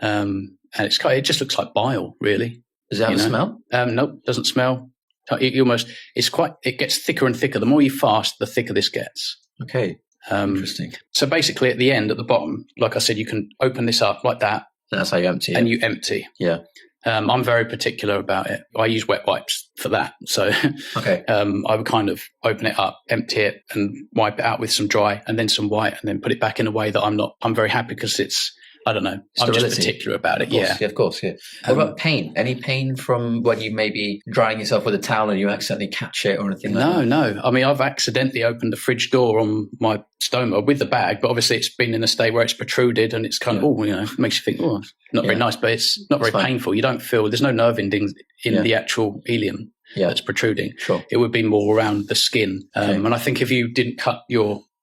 And it just looks like bile, really. Does it have a smell? Nope, doesn't smell. It gets thicker and thicker. The more you fast, the thicker this gets. Okay. Interesting. So basically at the end, at the bottom, like I said, you can open this up like that. That's how you empty it. And you empty. Yeah. I'm very particular about it. I use wet wipes for that. So I would kind of open it up, empty it and wipe it out with some dry and then some white and then put it back in a way that I'm very happy because it's, I don't know. Sterility. I'm just particular about it. Yeah, of course. Yeah. What about pain? Any pain from when you may be drying yourself with a towel and you accidentally catch it or anything like that? No. I mean, I've accidentally opened the fridge door on my stoma with the bag, but obviously it's been in a state where it's protruded and it's kind of, makes you think, it's not very nice, but it's not very painful. You don't feel, there's no nerve endings in the actual ileum that's protruding. Sure. It would be more around the skin. And I think if you didn't cut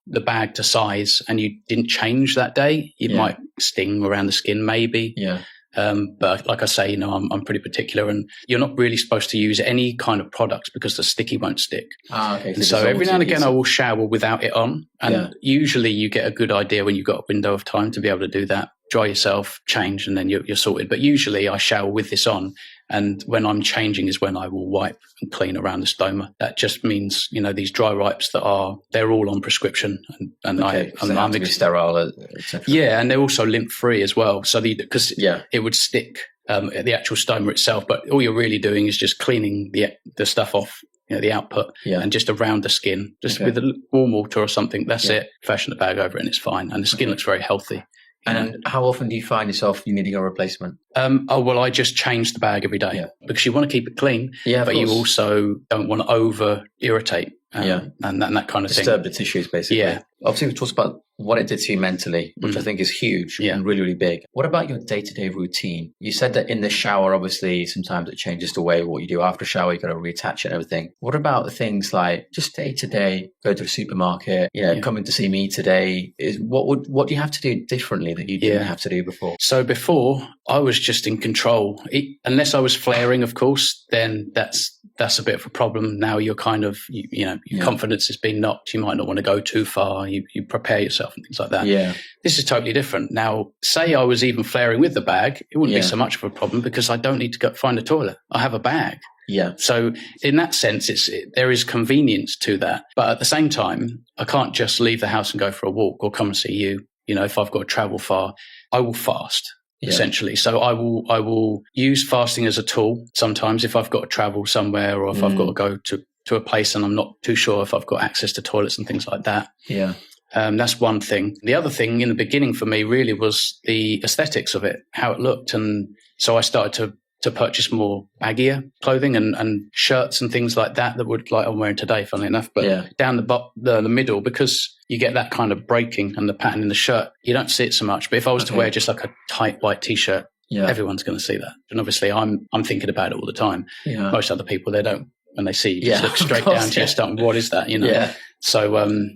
the bag to size and you didn't change that day, it might sting around the skin maybe. Yeah. But like I say, I'm pretty particular and you're not really supposed to use any kind of products because the sticky won't stick. Okay. So every now and again I will shower without it on. And usually you get a good idea when you've got a window of time to be able to do that. Dry yourself, change, and then you're sorted. But usually I shower with this on. And when I'm changing is when I will wipe and clean around the stoma. That just means, these dry wipes they're all on prescription. And I'm to be sterile, etc. Yeah, and they're also lymph free as well. So because it would stick at the actual stoma itself, but all you're really doing is just cleaning the stuff off, the output, and just around the skin, just with a warm water or something. That's it. Fashion the bag over it and it's fine. And the skin looks very healthy. And how often do you find yourself you needing a replacement? I just change the bag every day because you want to keep it clean, but you also don't want to over irritate and that kind of thing. Disturb the tissues, basically. Yeah. Obviously, we talked about what it did to you mentally, which I think is huge and really, really big. What about your day-to-day routine? You said that in the shower, obviously, sometimes it changes the way what you do after shower. You got to reattach it and everything. What about things like just day-to-day, go to the supermarket, coming to see me today? What do you have to do differently that you didn't have to do before? So before, I was just in control. Unless I was flaring, of course, then that's a bit of a problem. Now you're kind of, your confidence has been knocked. You might not want to go too far. You prepare yourself and things like that. Yeah. This is totally different. Now, say I was even flaring with the bag, it wouldn't be so much of a problem because I don't need to go find a toilet. I have a bag. Yeah. So in that sense, there is convenience to that. But at the same time, I can't just leave the house and go for a walk or come and see you. If I've got to travel far, I will fast. Essentially. So I will use fasting as a tool sometimes if I've got to travel somewhere or if I've got to go to a place and I'm not too sure if I've got access to toilets and things like that. Yeah. That's one thing. The other thing in the beginning for me really was the aesthetics of it, how it looked. And so I started to purchase more baggier clothing and shirts and things like that would like I'm wearing today, funnily enough. But down the middle, because you get that kind of breaking and the pattern in the shirt, you don't see it so much. But if I was to wear just like a tight white t-shirt, everyone's going to see that. And obviously I'm thinking about it all the time. Most other people, they don't. When they see you, just look straight down to your stomach. What is that? So,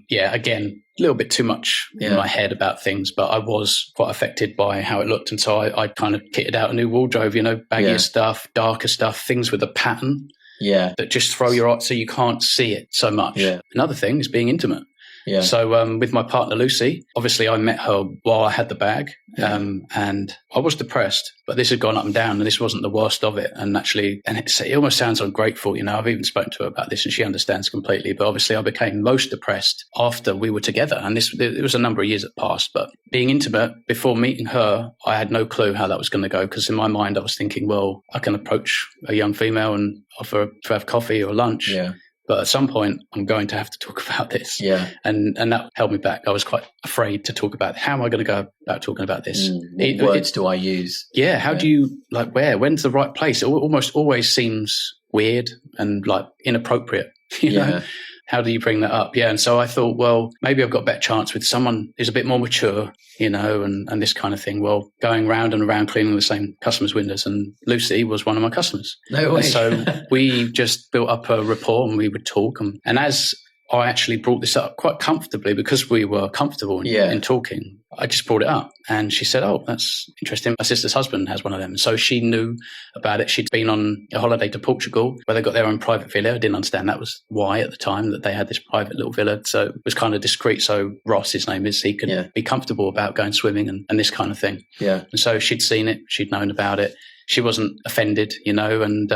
again, a little bit too much in my head about things, but I was quite affected by how it looked. And so I kind of kitted out a new wardrobe, baggier stuff, darker stuff, things with a pattern that just throw your eye so you can't see it so much. Yeah. Another thing is being intimate. Yeah. So with my partner, Lucy, obviously I met her while I had the bag and I was depressed, but this had gone up and down and this wasn't the worst of it. And actually, it almost sounds ungrateful, I've even spoken to her about this and she understands completely. But obviously I became most depressed after we were together. And it was a number of years that passed. But being intimate before meeting her, I had no clue how that was going to go because in my mind I was thinking, well, I can approach a young female and offer to have coffee or lunch. Yeah. But at some point, I'm going to have to talk about this. Yeah. And that held me back. I was quite afraid to talk about how am I going to go about talking about this? What words do I use? Yeah. How do you, where? When's the right place? It almost always seems weird and inappropriate. You know? How do you bring that up? Yeah. And so I thought, well, maybe I've got a better chance with someone who's a bit more mature, and this kind of thing. Well, going round and around cleaning the same customers' windows. And Lucy was one of my customers. No way. And so we just built up a rapport and we would talk. And as I actually brought this up quite comfortably because we were comfortable in talking, I just brought it up. And she said, oh, that's interesting. My sister's husband has one of them. So she knew about it. She'd been on a holiday to Portugal where they got their own private villa. I didn't understand that was why at the time that they had this private little villa. So it was kind of discreet. So Ross, his name is, he could be comfortable about going swimming and this kind of thing. Yeah. And so she'd seen it. She'd known about it. She wasn't offended, and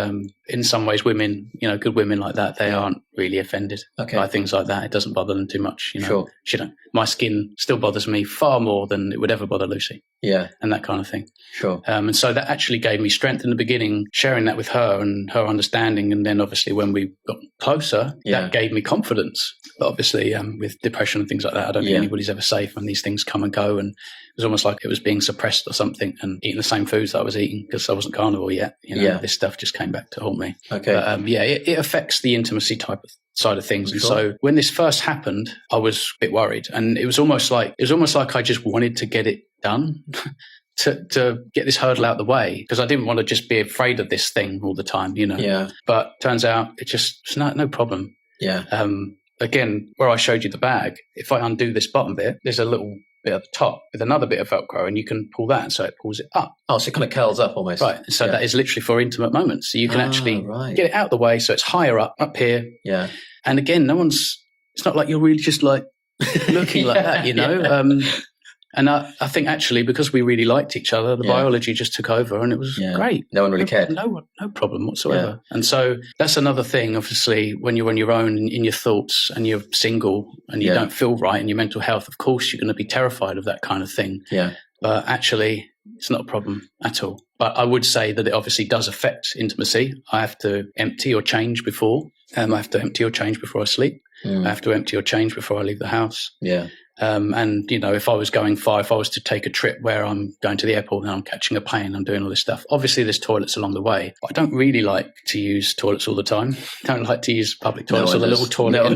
in some ways women, good women like that, they aren't really offended by things like that. It doesn't bother them too much, Sure. My skin still bothers me far more than it would ever bother Lucy. Yeah. And that kind of thing. Sure. And so that actually gave me strength in the beginning, sharing that with her and her understanding. And then obviously when we got closer, that gave me confidence. But obviously with depression and things like that, I don't think anybody's ever safe when these things come and go. And it was almost like it was being suppressed or something and eating the same foods that I was eating because I wasn't carnivore yet. This stuff just came back to haunt me. Okay. But, it affects the intimacy type of side of things. And so when this first happened, I was a bit worried. And it was almost like I just wanted to get it done. To get this hurdle out of the way because I didn't want to just be afraid of this thing all the time, Yeah. But turns out it's no problem. Yeah. Again, where I showed you the bag, if I undo this bottom bit, there's a little bit at the top with another bit of Velcro and you can pull that so it pulls it up. Oh, so it kind of curls up almost. Right. So that is literally for intimate moments. So you can actually get it out of the way so it's higher up here. Yeah. And again, it's not like you're really just looking like that, And I think actually because we really liked each other, the biology just took over and it was great. No one really cared. No problem whatsoever. Yeah. And so that's another thing, obviously, when you're on your own in your thoughts and you're single and you don't feel right in your mental health, of course, you're going to be terrified of that kind of thing. Yeah. But actually, it's not a problem at all. But I would say that it obviously does affect intimacy. I have to empty or change before. I have to empty or change before I sleep. I have to empty or change before I leave the house. Yeah. And, if I was going far, if I was to take a trip where I'm going to the airport and I'm catching a plane, I'm doing all this stuff. Obviously, there's toilets along the way. But I don't really like to use toilets all the time. I don't like to use public toilets or the little toilet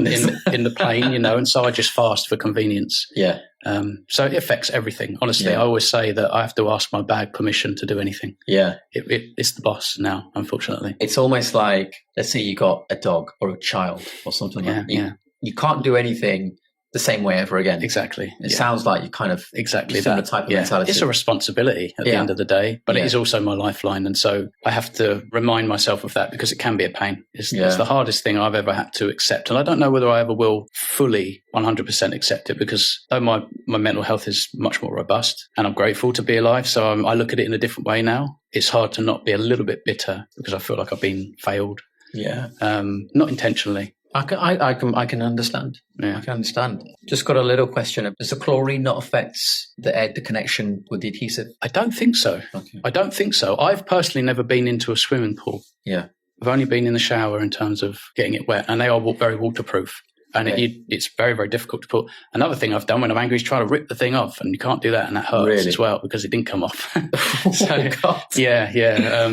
in the plane, and so I just fast for convenience. Yeah. So it affects everything. Honestly, I always say that I have to ask my bag permission to do anything. Yeah. It's the boss now, unfortunately. It's almost like, let's say you got a dog or a child or something like that. You can't do anything the same way ever again. Exactly. It sounds like you kind of exactly similar type of mentality. It's a responsibility at the end of the day, but it is also my lifeline. And so I have to remind myself of that because it can be a pain. It's the hardest thing I've ever had to accept. And I don't know whether I ever will fully 100% accept it because though my mental health is much more robust and I'm grateful to be alive. So I look at it in a different way now. It's hard to not be a little bit bitter because I feel like I've been failed. Yeah. Not intentionally. I can understand. Yeah. I can understand. Just got a little question. Does the chlorine not affect the connection with the adhesive? I don't think so. Okay. I don't think so. I've personally never been into a swimming pool. Yeah. I've only been in the shower in terms of getting it wet, and they are very waterproof. And it's very, very difficult to put. Another thing I've done when I'm angry is try to rip the thing off, and you can't do that, and that hurts as well because it didn't come off. So, God. Yeah.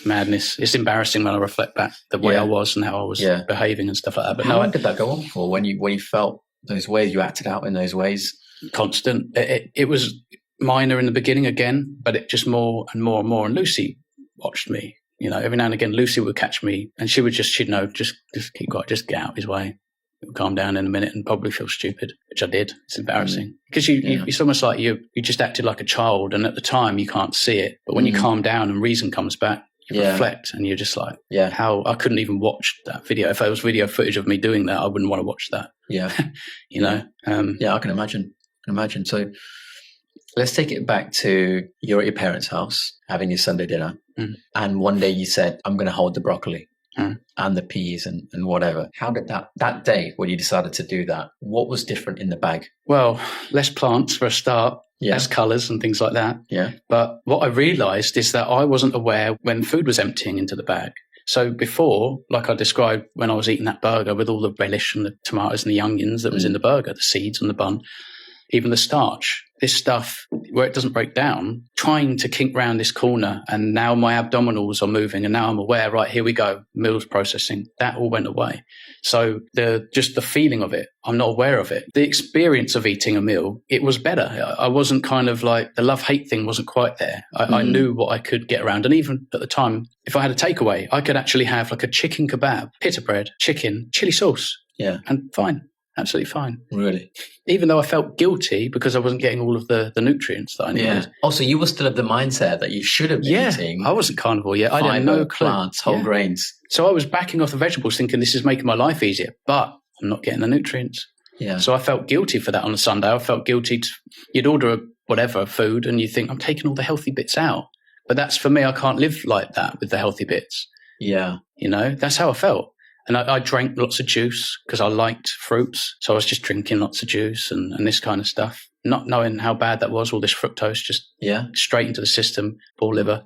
Madness. It's embarrassing when I reflect back the way I was and how I was behaving and stuff like that. But how long did that go on for? When you felt those ways, you acted out in those ways? Constant. It was minor in the beginning again, but it just more and more and more. And Lucy watched me. Every now and again, Lucy would catch me, and she'd know, just keep quiet, just get out of his way. it'll calm down in a minute and probably feel stupid, which I did. It's embarrassing because it's almost like you just acted like a child, and at the time you can't see it, but when you calm down and reason comes back, you reflect, and you're just like, how I couldn't even watch that video. If there was video footage of me doing that, I wouldn't want to watch that. Yeah, you know. I can imagine. So let's take it back to you're at your parents' house having your Sunday dinner, and one day you said, "I'm going to hold the broccoli." And the peas and whatever. How did that day when you decided to do that, what was different in the bag? Well, less plants for a start, less colours and things like that. Yeah. But what I realised is that I wasn't aware when food was emptying into the bag. So before, like I described when I was eating that burger with all the relish and the tomatoes and the onions that was in the burger, the seeds and the bun, even the starch, this stuff where it doesn't break down, trying to kink round this corner, and now my abdominals are moving, and now I'm aware, right, here we go, meals processing, that all went away. So just the feeling of it, I'm not aware of it. The experience of eating a meal, it was better. I wasn't kind of like, the love-hate thing wasn't quite there. I knew what I could get around. And even at the time, if I had a takeaway, I could actually have like a chicken kebab, pita bread, chicken, chili sauce. Yeah. And fine. Absolutely fine. Really? Even though I felt guilty because I wasn't getting all of the nutrients that I needed. Yeah. Also, you were still of the mindset that you should have been eating. I wasn't carnivore yet. I had no clue. Plants, whole grains. So I was backing off the vegetables thinking this is making my life easier, but I'm not getting the nutrients. Yeah. So I felt guilty for that on a Sunday. I felt guilty. You'd order whatever food and you think, I'm taking all the healthy bits out. But that's for me, I can't live like that with the healthy bits. Yeah. You know, that's how I felt. And I drank lots of juice because I liked fruits. So I was just drinking lots of juice and this kind of stuff, not knowing how bad that was, all this fructose just straight into the system, poor liver.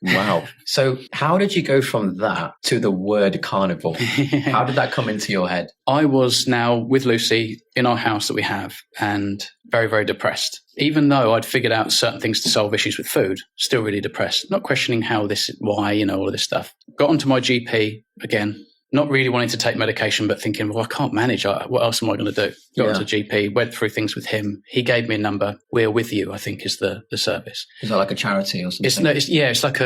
Wow. So how did you go from that to the word carnivore? How did that come into your head? I was now with Lucy in our house that we have and very, very depressed. Even though I'd figured out certain things to solve issues with food, still really depressed, not questioning why, all of this stuff. Got onto my GP again. Not really wanting to take medication, but thinking, well, I can't manage. What else am I going to do? Got to the GP, went through things with him. He gave me a number. We're With You, I think, is the service. Is that like a charity or something? It's like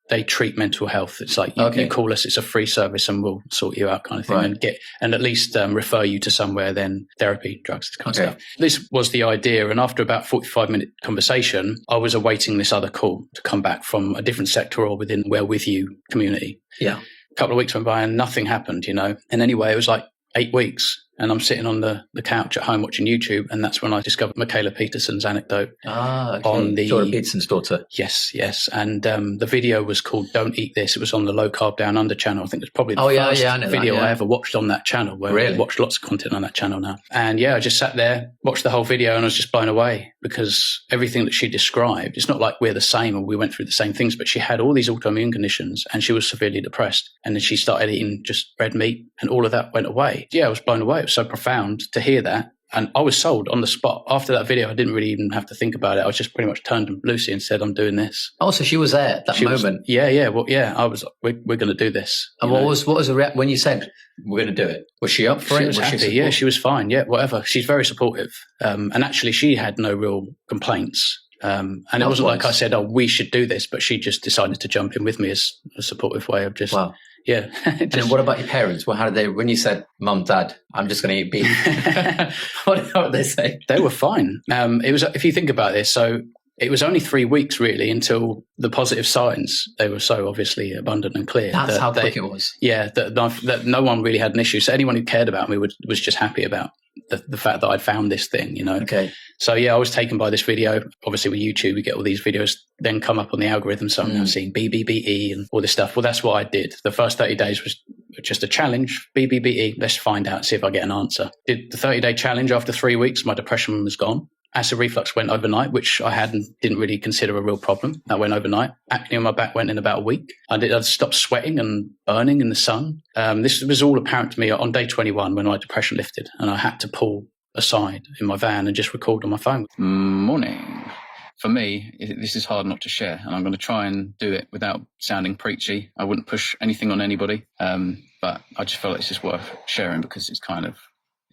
they treat mental health. It's like you call us, it's a free service and we'll sort you out kind of thing, and at least refer you to somewhere, then therapy, drugs, this kind of stuff. This was the idea. And after about 45-minute conversation, I was awaiting this other call to come back from a different sector or within We're With You community. Yeah. Couple of weeks went by and nothing happened, And anyway, it was like 8 weeks and I'm sitting on the couch at home watching YouTube, and that's when I discovered Michaela Peterson's anecdote on the Jordan Peterson's daughter. Yes. And the video was called Don't Eat This. It was on the Low Carb Down Under channel. I think it was probably the first video I ever watched on that channel, where I watched lots of content on that channel now. And I just sat there, watched the whole video, and I was just blown away because everything that she described, it's not like we're the same or we went through the same things, but she had all these autoimmune conditions and she was severely depressed. And then she started eating just red meat and all of that went away. I was blown away. It was so profound to hear that. And I was sold on the spot. After that video, I didn't really even have to think about it. I was just pretty much turned to Lucy and said, I'm doing this. Oh, so she was there at that moment? I was like, we're going to do this. And what was the when you said, we're going to do it? Was she up for it? Was happy. She was fine. Yeah, whatever. She's very supportive. And actually, she had no real complaints. And it wasn't like I said, we should do this, but she just decided to jump in with me as a supportive way of just... Wow. Yeah. And then what about your parents? Well, how did they, when you said, Mum, Dad, I'm just going to eat beef, what did they say? They were fine. It was, if you think about this, so it was only 3 weeks really until the positive signs, they were so obviously abundant and clear. That's how quick it was. Yeah. That no one really had an issue. So anyone who cared about me was just happy about the fact that I'd found this thing, Okay. So I was taken by this video. Obviously with YouTube, we get all these videos then come up on the algorithm. So I'm now seeing BBBE and all this stuff. Well, that's what I did. The first 30 days was just a challenge. BBBE, let's find out, see if I get an answer. Did the 30-day challenge. After 3 weeks, my depression was gone. Acid reflux went overnight, which I didn't really consider a real problem. That went overnight. Acne on my back went in about a week. I stopped sweating and burning in the sun. This was all apparent to me on day 21 when my depression lifted, and I had to pull aside in my van and just record on my phone. Morning. For me, this is hard not to share, and I'm going to try and do it without sounding preachy. I wouldn't push anything on anybody, but I just feel like it's just worth sharing because it's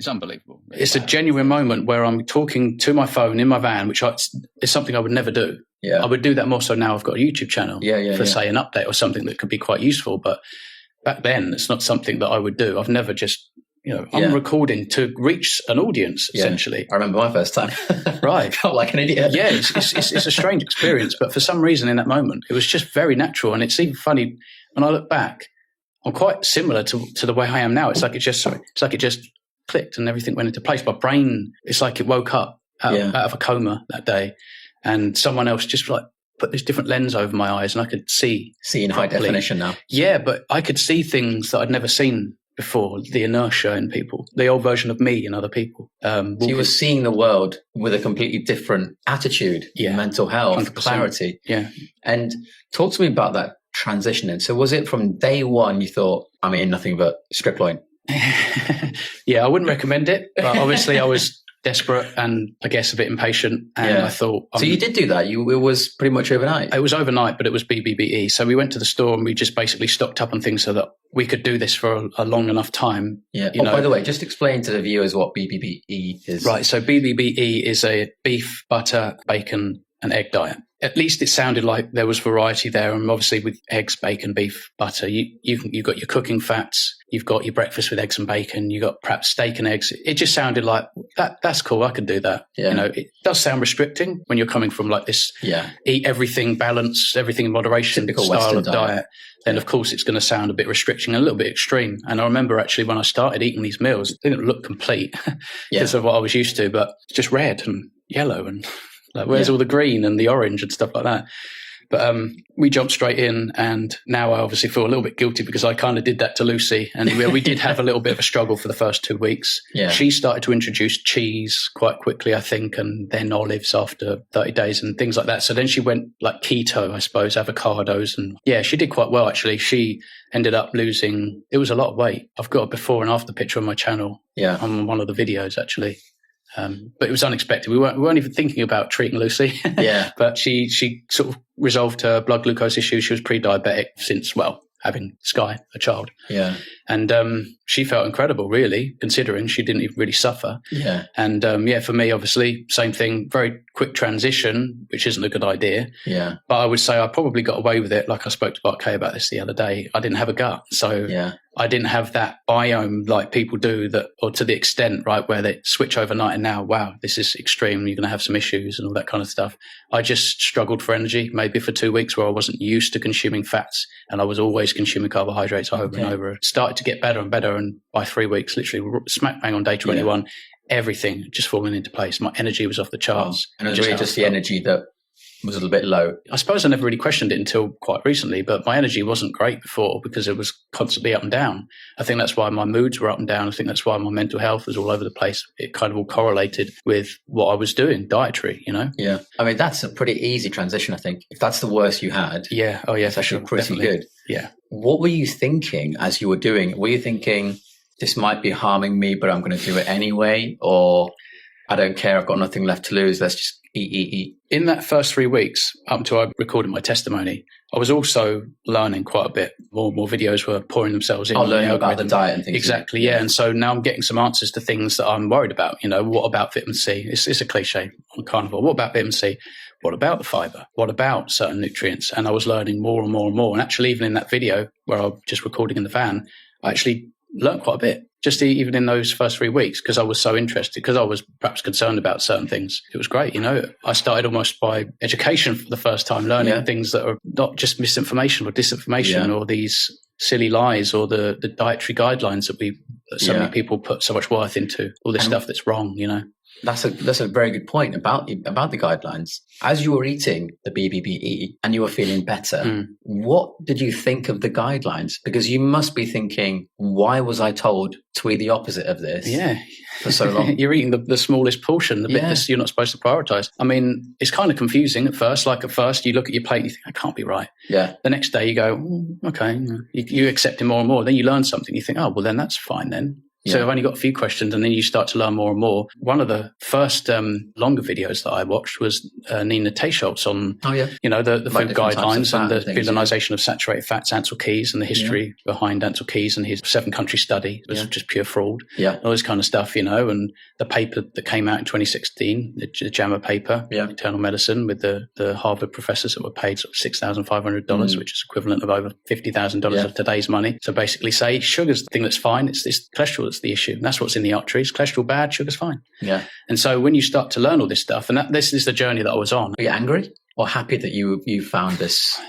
unbelievable. It's a genuine moment where I'm talking to my phone in my van, which is something I would never do. Yeah. I would do that more so now I've got a YouTube channel for, say, an update or something that could be quite useful. But back then, it's not something that I would do. I've never just I'm recording to reach an audience, essentially. I remember my first time. Right. Felt like an idiot. Yeah, it's a strange experience, but for some reason in that moment, it was just very natural. And it's even funny when I look back, I'm quite similar to the way I am now. It's like it just clicked and everything went into place. My brain, it's like it woke up out of a coma that day, and someone else just like put this different lens over my eyes, and I could see in high definition now. Yeah, but I could see things that I'd never seen before. The inertia in people, the old version of me in other people. So you were seeing the world with a completely different attitude, mental health, 100%. clarity. Yeah. And talk to me about that transition then. So was it from day one you thought, I'm eating nothing but strip loin? Yeah, I wouldn't recommend it, but obviously I was desperate and I guess a bit impatient, and I thought... So you did do that? It was pretty much overnight? It was overnight, but it was BBBE. So we went to the store and we just basically stocked up on things so that we could do this for a long enough time. Yeah. By the way, just explain to the viewers what BBBE is. Right. So BBBE is a beef, butter, bacon and egg diet. At least it sounded like there was variety there. And obviously with eggs, bacon, beef, butter, you've got your cooking fats, you've got your breakfast with eggs and bacon, you've got perhaps steak and eggs. It just sounded like that's cool. I could do that. Yeah. It does sound restricting when you're coming from like this, eat everything, balance everything in moderation typical style Western of diet. Then of course it's going to sound a bit restricting and a little bit extreme. And I remember actually when I started eating these meals, they didn't look complete because of what I was used to, but it's just red and yellow and like, where's all the green and the orange and stuff like that? But we jumped straight in, and now I obviously feel a little bit guilty because I kind of did that to Lucy, and we did have a little bit of a struggle for the first 2 weeks. Yeah. She started to introduce cheese quite quickly, I think, and then olives after 30 days and things like that. So then she went like keto, I suppose, avocados, and she did quite well actually. She ended up losing, it was a lot of weight. I've got a before and after picture on my channel on one of the videos actually. But it was unexpected. We weren't even thinking about treating Lucy. But she sort of resolved her blood glucose issue. She was pre-diabetic since, having Sky, a child. Yeah. And she felt incredible, really, considering she didn't even really suffer. Yeah. And for me, obviously, same thing, very quick transition, which isn't a good idea. Yeah. But I would say I probably got away with it. Like I spoke to Bart Kay about this the other day. I didn't have a gut. So I didn't have that biome like people do that, or to the extent, right, where they switch overnight and now, wow, this is extreme. You're going to have some issues and all that kind of stuff. I just struggled for energy maybe for 2 weeks where I wasn't used to consuming fats and I was always consuming carbohydrates over and over. It started to get better and better. And by 3 weeks, literally smack bang on day 21, everything just falling into place. My energy was off the charts. And it was really just the energy that was a little bit low. I suppose I never really questioned it until quite recently, but my energy wasn't great before because it was constantly up and down. I think that's why my moods were up and down. I think that's why my mental health was all over the place. It kind of all correlated with what I was doing, dietary, Yeah. I mean, that's a pretty easy transition, I think. If that's the worst you had. Yeah. Oh, yeah, for sure. Pretty definitely. Good. Yeah. What were you thinking as you were doing? Were you thinking, this might be harming me, but I'm going to do it anyway? Or I don't care, I've got nothing left to lose, let's just eat. In that first 3 weeks, up until I recorded my testimony, I was also learning quite a bit. More videos were pouring themselves in. Learning about the diet and things. Exactly, yeah. And so now I'm getting some answers to things that I'm worried about. What about vitamin C? It's a cliche on carnivore. What about vitamin C? What about the fiber? What about certain nutrients? And I was learning more and more and more. And actually, even in that video where I'm just recording in the van, I actually learned quite a bit. Just even in those first 3 weeks, because I was so interested, because I was perhaps concerned about certain things. It was great, I started almost by education for the first time, learning things that are not just misinformation or disinformation or these silly lies or the dietary guidelines that so many people put so much worth into, all this stuff that's wrong, That's a very good point about the guidelines. As you were eating the BBBE and you were feeling better, what did you think of the guidelines? Because you must be thinking, why was I told to eat the opposite of this for so long? You're eating the smallest portion, the bit that you're not supposed to prioritize. I mean, it's kind of confusing at first. Like at first you look at your plate and you think, that can't be right. Yeah. The next day you go, okay, you accept it more and more. Then you learn something. You think, oh, well then that's fine then. So I've only got a few questions and then you start to learn more and more. One of the first longer videos that I watched was Nina Teicholz on, the food guidelines and the villainization of saturated fats, Ansel Keys, and the history behind Ansel Keys and his 7-country study. It was just pure fraud. Yeah. All this kind of stuff, and the paper that came out in 2016, the JAMA paper, Internal Medicine, with the Harvard professors that were paid sort of $6,500, which is equivalent of over $50,000 of today's money. So basically say sugar's the thing that's fine. It's this cholesterol what's the issue. And that's what's in the arteries. Cholesterol bad, sugar's fine. Yeah. And so when you start to learn all this stuff, and this is the journey that I was on. Are you angry or happy that you found this?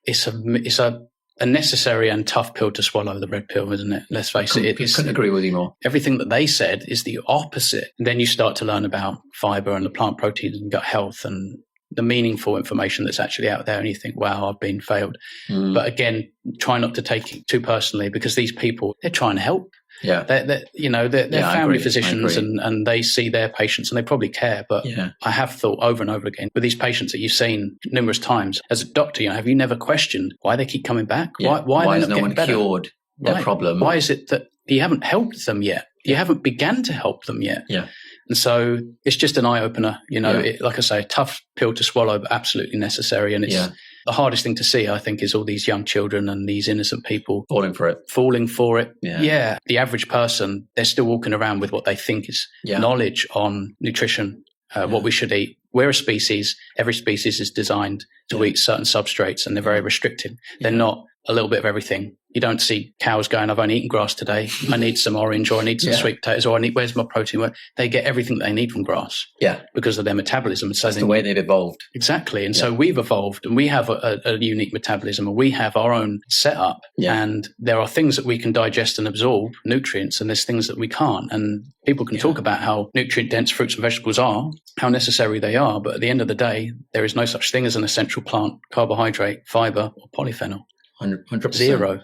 It's a necessary and tough pill to swallow, the red pill, isn't it? Let's face it. I couldn't agree with you more. Everything that they said is the opposite. And then you start to learn about fiber and the plant proteins and gut health and the meaningful information that's actually out there. And you think, wow, I've been failed. But again, try not to take it too personally, because these people, they're trying to help. Yeah. They're family physicians and they see their patients and they probably care. But I have thought over and over again with these patients that you've seen numerous times as a doctor, have you never questioned why they keep coming back? Yeah. Why has no one better? cured their problem? Why is it that you haven't helped them yet? You haven't begun to help them yet. Yeah. And so it's just an eye opener, like I say, a tough pill to swallow, but absolutely necessary. And it's the hardest thing to see, I think, is all these young children and these innocent people falling for it. Yeah. The average person, they're still walking around with what they think is knowledge on nutrition, what we should eat. We're a species. Every species is designed to eat certain substrates, and they're very restricted. They're not a little bit of everything. You don't see cows going, I've only eaten grass today. I need some orange, or I need some sweet potatoes, or where's my protein? They get everything that they need from grass because of their metabolism. So that's the way they've evolved. Exactly. And so we've evolved and we have a unique metabolism, and we have our own setup. And there are things that we can digest and absorb, nutrients, and there's things that we can't. And people can talk about how nutrient-dense fruits and vegetables are, how necessary they are. But at the end of the day, there is no such thing as an essential plant, carbohydrate, fiber, or polyphenol. 100%. Zero.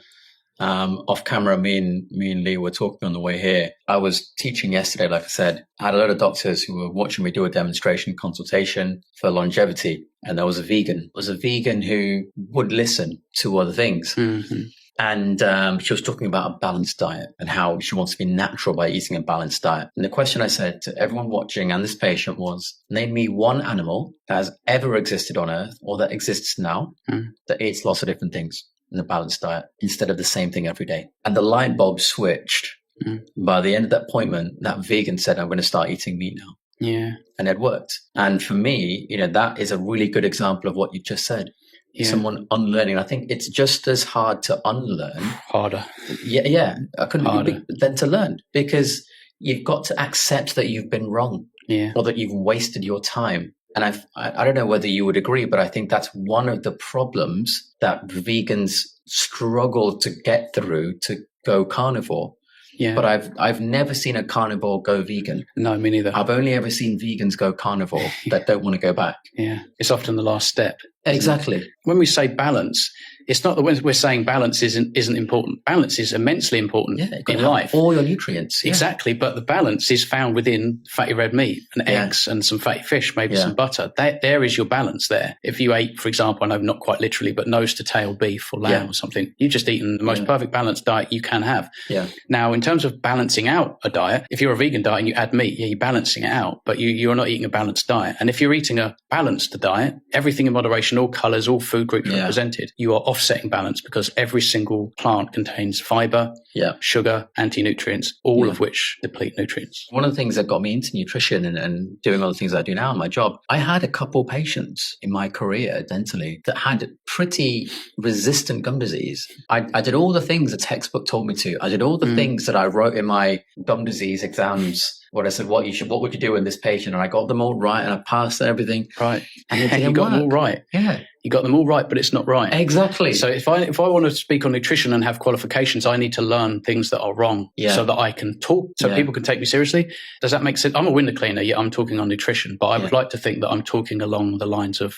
Off camera, me and Lee were talking on the way here. I was teaching yesterday, like I said. I had a lot of doctors who were watching me do a demonstration consultation for longevity. And there was a vegan. It was a vegan who would listen to other things. Mm-hmm. And she was talking about a balanced diet and how she wants to be natural by eating a balanced diet. And the question I said to everyone watching and this patient was, name me one animal that has ever existed on Earth or that exists now that eats lots of different things in a balanced diet instead of the same thing every day. And the light bulb switched. By the end of that appointment, that vegan said, I'm going to start eating meat now. Yeah. And it worked. And for me, that is a really good example of what you just said. Yeah. Someone unlearning. I think it's just as hard to unlearn. Harder. Yeah. I couldn't harder than to learn, because you've got to accept that you've been wrong or that you've wasted your time. And I don't know whether you would agree, but I think that's one of the problems that vegans struggle to get through to go carnivore. Yeah. But I've never seen a carnivore go vegan. No, me neither. I've only ever seen vegans go carnivore that don't want to go back. Yeah. It's often the last step. Exactly. When we say balance, it's not that when we're saying balance isn't important. Balance is immensely important in life. All your nutrients. Exactly. But the balance is found within fatty red meat and eggs and some fatty fish, maybe some butter. There is your balance there. If you ate, for example, I know not quite literally, but nose to tail beef or lamb or something, you've just eaten the most perfect balanced diet you can have. Yeah. Now, in terms of balancing out a diet, if you're a vegan diet and you add meat, you're balancing it out, but you're not eating a balanced diet. And if you're eating a balanced diet, everything in moderation, all colors, all food groups represented, you are offsetting balance, because every single plant contains fiber, sugar, anti-nutrients, all of which deplete nutrients. One of the things that got me into nutrition and doing all the things I do now in my job, I had a couple patients in my career dentally that had pretty resistant gum disease. I did all the things the textbook told me to. I did all the things that I wrote in my gum disease exams. What I said, what would you do in this patient? And I got them all right, and I passed and everything. Right. And it didn't you got work. them all right. Yeah. You got them all right, but it's not right. Exactly. So if I want to speak on nutrition and have qualifications, I need to learn things that are wrong so that I can talk, so people can take me seriously. Does that make sense? I'm a window cleaner, yet I'm talking on nutrition, but I would like to think that I'm talking along the lines of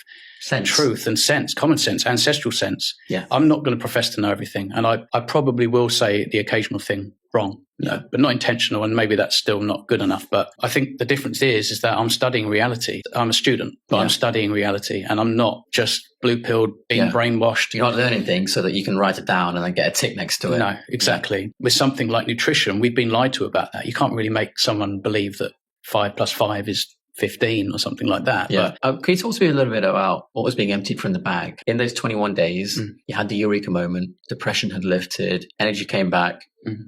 truth and sense, common sense, ancestral sense. Yeah. I'm not going to profess to know everything. And I probably will say the occasional thing wrong, but not intentional. And maybe that's still not good enough. But I think the difference is that I'm studying reality. I'm a student, but I'm studying reality, and I'm not just blue-pilled, being brainwashed. You're not learning things so that you can write it down and then get a tick next to it. No, exactly. With something like nutrition, we've been lied to about that. You can't really make someone believe that 5 + 5 is 15 or something like that. Yeah. Can you talk to me a little bit about what was being emptied from the bag? In those 21 days, you had the eureka moment, depression had lifted, energy came back.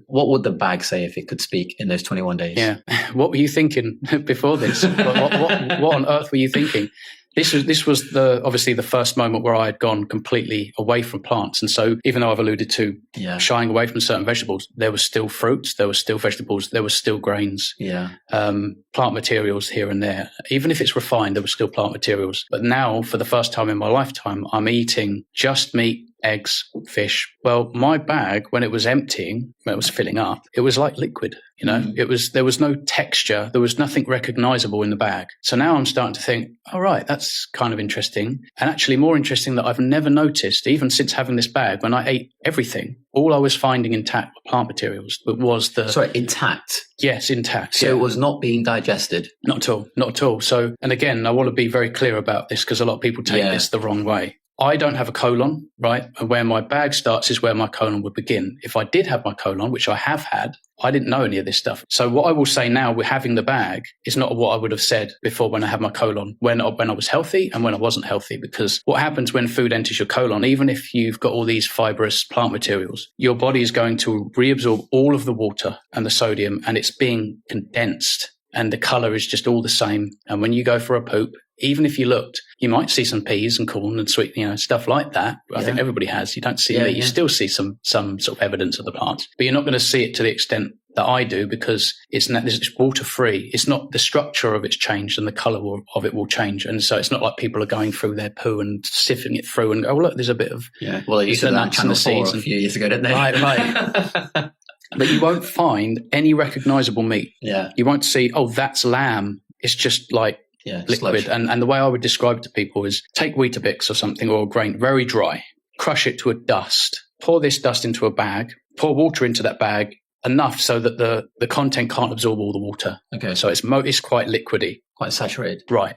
What would the bag say if it could speak in those 21 days? Yeah. What were you thinking before this? what on earth were you thinking? This was obviously the first moment where I had gone completely away from plants. And so even though I've alluded to shying away from certain vegetables, there was still fruits, there was still vegetables, there was still grains, plant materials here and there. Even if it's refined, there was still plant materials. But now, for the first time in my lifetime, I'm eating just meat, eggs, fish. Well, my bag, when it was emptying, when it was filling up, it was like liquid. There was no texture. There was nothing recognizable in the bag. So now I'm starting to think, all right, that's kind of interesting. And actually more interesting that I've never noticed, even since having this bag, when I ate everything, all I was finding intact were plant materials. But was the... Sorry, intact? Yes, intact. So it was not being digested? Not at all. Not at all. So, and again, I want to be very clear about this because a lot of people take this the wrong way. I don't have a colon, right? And where my bag starts is where my colon would begin. If I did have my colon, which I have had, I didn't know any of this stuff. So what I will say now with having the bag is not what I would have said before when I had my colon, when I was healthy and when I wasn't healthy. Because what happens when food enters your colon, even if you've got all these fibrous plant materials, your body is going to reabsorb all of the water and the sodium, and it's being condensed. And the color is just all the same. And when you go for a poop, even if you looked, you might see some peas and corn and sweet, stuff like that. I think everybody has. You don't see meat. You still see some sort of evidence of the plants, but you're not going to see it to the extent that I do because it's water free. It's not the structure of it's changed and the color of it will change. And so it's not like people are going through their poo and sifting it through and go, oh, look, there's a bit of, well, they used to that Channel 4 a few years ago, didn't they? Right. But you won't find any recognizable meat. Yeah. You won't see, oh, that's lamb. It's just like liquid. And the way I would describe it to people is take Weetabix or something or a grain, very dry, crush it to a dust, pour this dust into a bag, pour water into that bag, enough so that the content can't absorb all the water. Okay. So it's quite liquidy. Quite saturated. Right.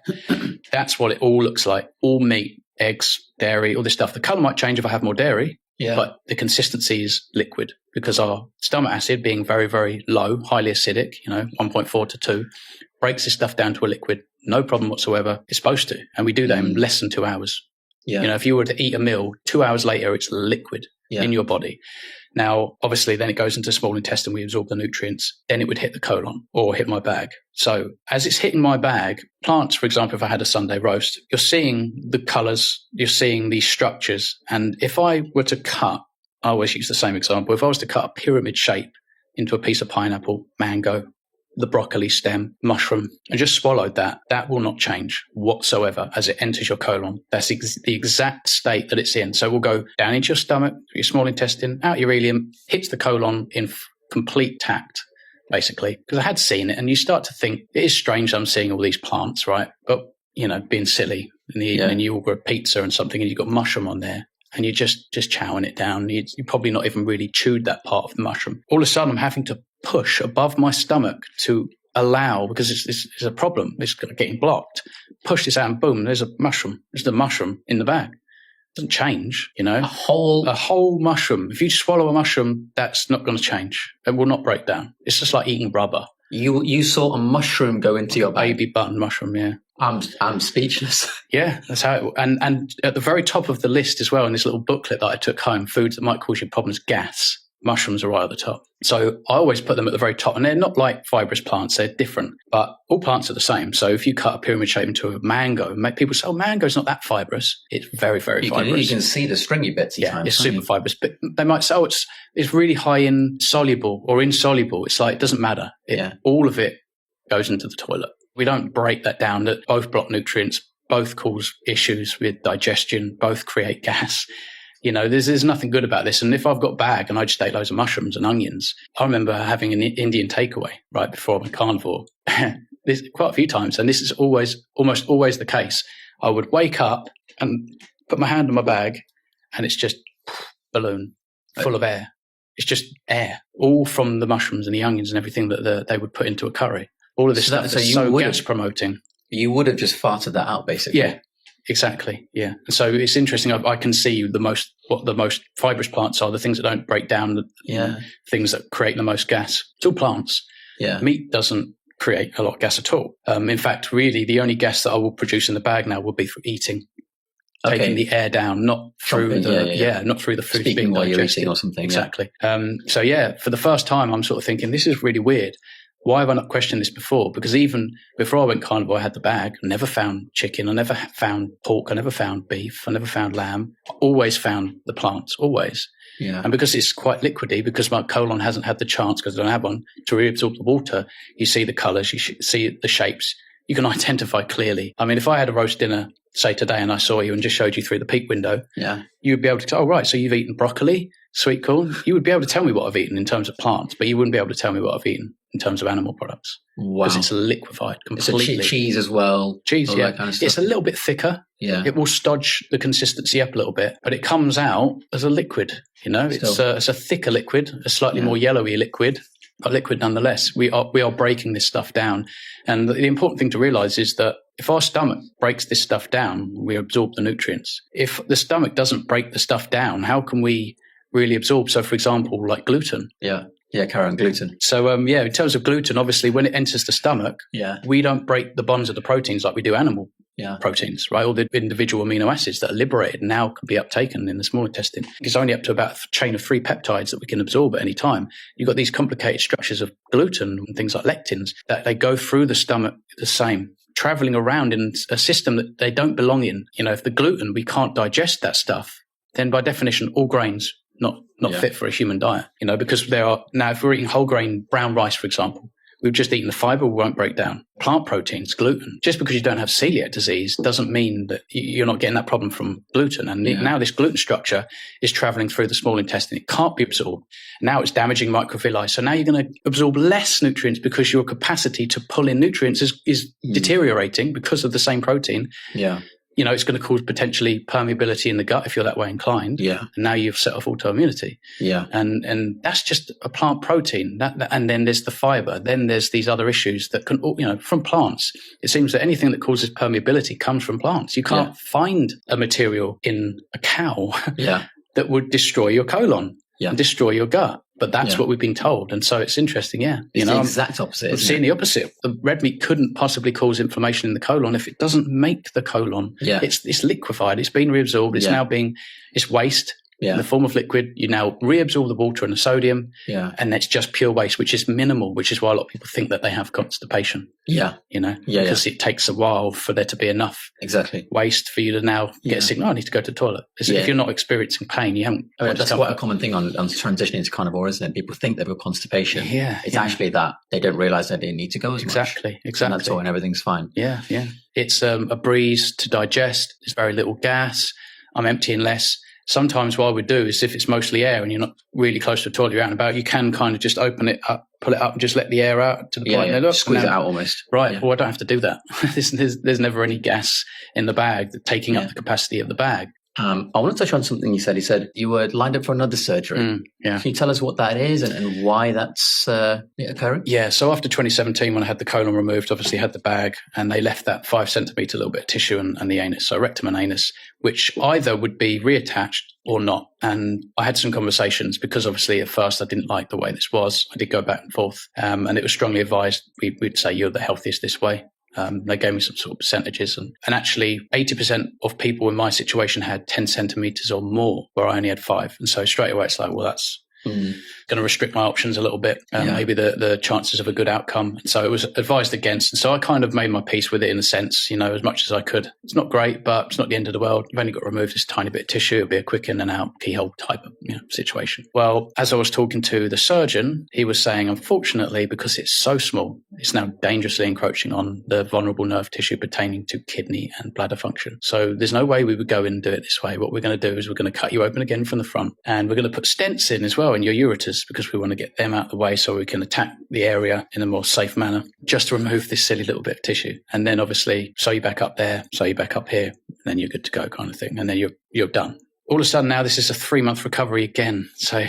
That's what it all looks like. All meat, eggs, dairy, all this stuff. The color might change if I have more dairy. Yeah. But the consistency is liquid because our stomach acid being very, very low, highly acidic, 1.4 to 2, breaks this stuff down to a liquid. No problem whatsoever. It's supposed to. And we do that in less than 2 hours. Yeah. If you were to eat a meal, 2 hours later, it's liquid in your body. Now, obviously, then it goes into small intestine. We absorb the nutrients. Then it would hit the colon or hit my bag. So as it's hitting my bag, plants, for example, if I had a Sunday roast, you're seeing the colors, you're seeing these structures. And if I were to cut, I always use the same example. If I was to cut a pyramid shape into a piece of pineapple, mango, the broccoli stem, mushroom, and just swallowed that will not change whatsoever as it enters your colon. That's the exact state that it's in. So we'll go down into your stomach, your small intestine, out your ileum, hits the colon in complete tact, basically. Because I had seen it, and you start to think, it is strange I'm seeing all these plants, right? But, being silly in the evening, you order a pizza and something, and you've got mushroom on there. And you're just chowing it down. You're probably not even really chewed that part of the mushroom. All of a sudden, I'm having to push above my stomach to allow, because it's a problem. It's getting blocked. Push this out and boom, there's a mushroom. There's the mushroom in the bag. It doesn't change, A whole mushroom. If you swallow a mushroom, that's not going to change. It will not break down. It's just like eating rubber. You saw a mushroom go into your bag? Baby button mushroom, yeah. I'm speechless. Yeah, that's how it, and at the very top of the list as well, in this little booklet that I took home, foods that might cause you problems, gas, mushrooms are right at the top. So I always put them at the very top, and they're not like fibrous plants, they're different, but all plants are the same. So if you cut a pyramid shape into a mango, people say, oh, mango's not that fibrous. It's very, very fibrous. You can see the stringy bits. It's super fibrous, but they might say, oh, it's really high in soluble or insoluble. It's like, it doesn't matter. All of it goes into the toilet. We don't break that down, that both block nutrients, both cause issues with digestion, both create gas. There's nothing good about this. And if I've got a bag and I just ate loads of mushrooms and onions, I remember having an Indian takeaway right before I went carnivore. This quite a few times. And this is almost always the case. I would wake up and put my hand on my bag and it's just balloon full of air. It's just air, all from the mushrooms and the onions and everything that they would put into a curry. All of this stuff is so gas promoting. You would have just farted that out, basically. Yeah, exactly. Yeah. And so it's interesting. I can see what the most fibrous plants are, the things that don't break down, the things that create the most gas. It's all plants. Yeah. Meat doesn't create a lot of gas at all. In fact, really, the only gas that I will produce in the bag now will be for eating. Taking the air down, not through not through the food being while digested. You're eating or something. Exactly. So for the first time, I'm sort of thinking, this is really weird. why have I not questioned this before? Because even before I went carnivore, I had the bag. I never found chicken. I never found pork. I never found beef. I never found lamb. I always found the plants, always. Yeah. And because it's quite liquidy, because my colon hasn't had the chance, because I don't have one, to reabsorb the water, you see the colours, you see the shapes. You can identify clearly. I mean, if I had a roast dinner, say today, and I saw you and just showed you through the peak window, you would be able to go, oh, right, so you've eaten broccoli, sweet corn. You would be able to tell me what I've eaten in terms of plants, but you wouldn't be able to tell me what I've eaten in terms of animal products. Wow. Because it's liquefied completely. It's cheese as well. Cheese, yeah. That kind of stuff. It's a little bit thicker. Yeah. It will stodge the consistency up a little bit, but it comes out as a liquid, It's a thicker liquid, a slightly more yellowy liquid, but liquid nonetheless. We are breaking this stuff down. And the important thing to realize is that if our stomach breaks this stuff down, we absorb the nutrients. If the stomach doesn't break the stuff down, how can we really absorb? So, for example, like gluten. Yeah, carry on, gluten. So, in terms of gluten, obviously, when it enters the stomach, we don't break the bonds of the proteins like we do animal proteins, right? All the individual amino acids that are liberated now can be uptaken in the small intestine. It's only up to about a chain of 3 peptides that we can absorb at any time. You've got these complicated structures of gluten and things like lectins that they go through the stomach the same, traveling around in a system that they don't belong in. If the gluten, we can't digest that stuff, then by definition, all grains not fit for a human diet, because now if we're eating whole grain brown rice, for example, we've just eaten the fiber, we won't break down. Plant proteins, gluten. Just because you don't have celiac disease doesn't mean that you're not getting that problem from gluten. And now this gluten structure is traveling through the small intestine. It can't be absorbed. Now it's damaging microvilli. So now you're going to absorb less nutrients because your capacity to pull in nutrients is deteriorating because of the same protein. Yeah. It's going to cause potentially permeability in the gut if you're that way inclined. Yeah. And now you've set off autoimmunity. Yeah. And that's just a plant protein. And then there's the fiber. Then there's these other issues that can, from plants. It seems that anything that causes permeability comes from plants. You can't find a material in a cow that would destroy your colon and destroy your gut. But that's what we've been told. And so it's interesting, It's the exact opposite. I'm seeing the opposite. The red meat couldn't possibly cause inflammation in the colon if it doesn't make the colon. Yeah. It's liquefied. It's been reabsorbed. It's now it's waste in the form of liquid. You now reabsorb the water and the sodium. Yeah. And it's just pure waste, which is minimal, which is why a lot of people think that they have constipation. Yeah. Because it takes a while for there to be enough waste for you to now get a signal, I need to go to the toilet. If you're not experiencing pain, you haven't. That's quite a common thing on transitioning to carnivore, isn't it? People think they've got constipation. Yeah. It's actually that they don't realize that they need to go as much. Exactly. And that's all, and everything's fine. Yeah. It's a breeze to digest. There's very little gas. I'm emptying less. Sometimes what I would do is if it's mostly air and you're not really close to a toilet, you're out and about, you can kind of just open it up, pull it up and just let the air out to the point. Squeeze it out almost. Right. Yeah. Well, I don't have to do that. There's never any gas in the bag taking up the capacity of the bag. I want to touch on something you said. You said you were lined up for another surgery. Can you tell us what that is and why that's occurring? Yeah. So after 2017, when I had the colon removed, obviously had the bag, and they left that 5 centimeter little bit of tissue and the anus, so rectum and anus, which either would be reattached or not. And I had some conversations because obviously at first I didn't like the way this was. I did go back and forth, and it was strongly advised. We'd say you're the healthiest this way. They gave me some sort of percentages, and actually 80% of people in my situation had 10 centimeters or more, where I only had 5. And so straight away it's like, well, that's going to restrict my options a little bit, maybe the chances of a good outcome. So it was advised against. And so I kind of made my peace with it in a sense, as much as I could. It's not great, but it's not the end of the world. You've only got to remove this tiny bit of tissue. It'll be a quick in and out keyhole type of situation. Well, as I was talking to the surgeon, he was saying, unfortunately, because it's so small, it's now dangerously encroaching on the vulnerable nerve tissue pertaining to kidney and bladder function. So there's no way we would go in and do it this way. What we're going to do is we're going to cut you open again from the front, and we're going to put stents in as well in your ureters, because we want to get them out of the way so we can attack the area in a more safe manner, just to remove this silly little bit of tissue. And then obviously sew you back up there, sew you back up here, and then you're good to go kind of thing. And then you're done. All of a sudden now this is a 3-month recovery again. So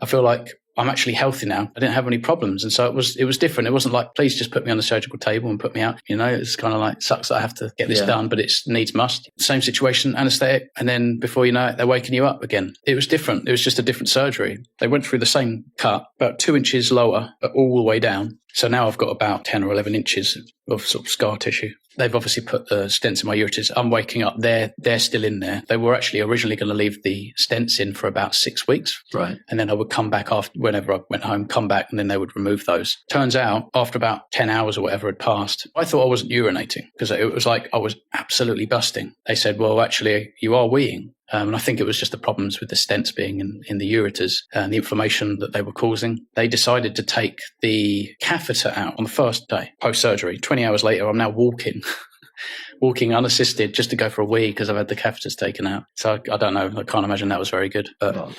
I feel like I'm actually healthy now. I didn't have any problems. And so it was different. It wasn't like, please just put me on the surgical table and put me out. It's kind of like, sucks that I have to get this done, but it's needs must. Same situation, anesthetic. And then before you know it, they're waking you up again. It was different. It was just a different surgery. They went through the same cut, about 2 inches lower, but all the way down. So now I've got about 10 or 11 inches of sort of scar tissue. they've obviously put the stents in my ureters. I'm waking up, they're still in there. They were actually originally going to leave the stents in for about 6 weeks. Right. And then I would come back after, whenever I went home, come back, and then they would remove those. Turns out, after about 10 hours or whatever had passed, I thought I wasn't urinating because it was like I was absolutely busting. They said, well, actually, you are weeing. And I think it was just the problems with the stents being in the ureters and the inflammation that they were causing. They decided to take the catheter out on the first day, post-surgery. 20 hours later, I'm now walking unassisted just to go for a wee because I've had the catheters taken out. So I don't know. I can't imagine that was very good. But,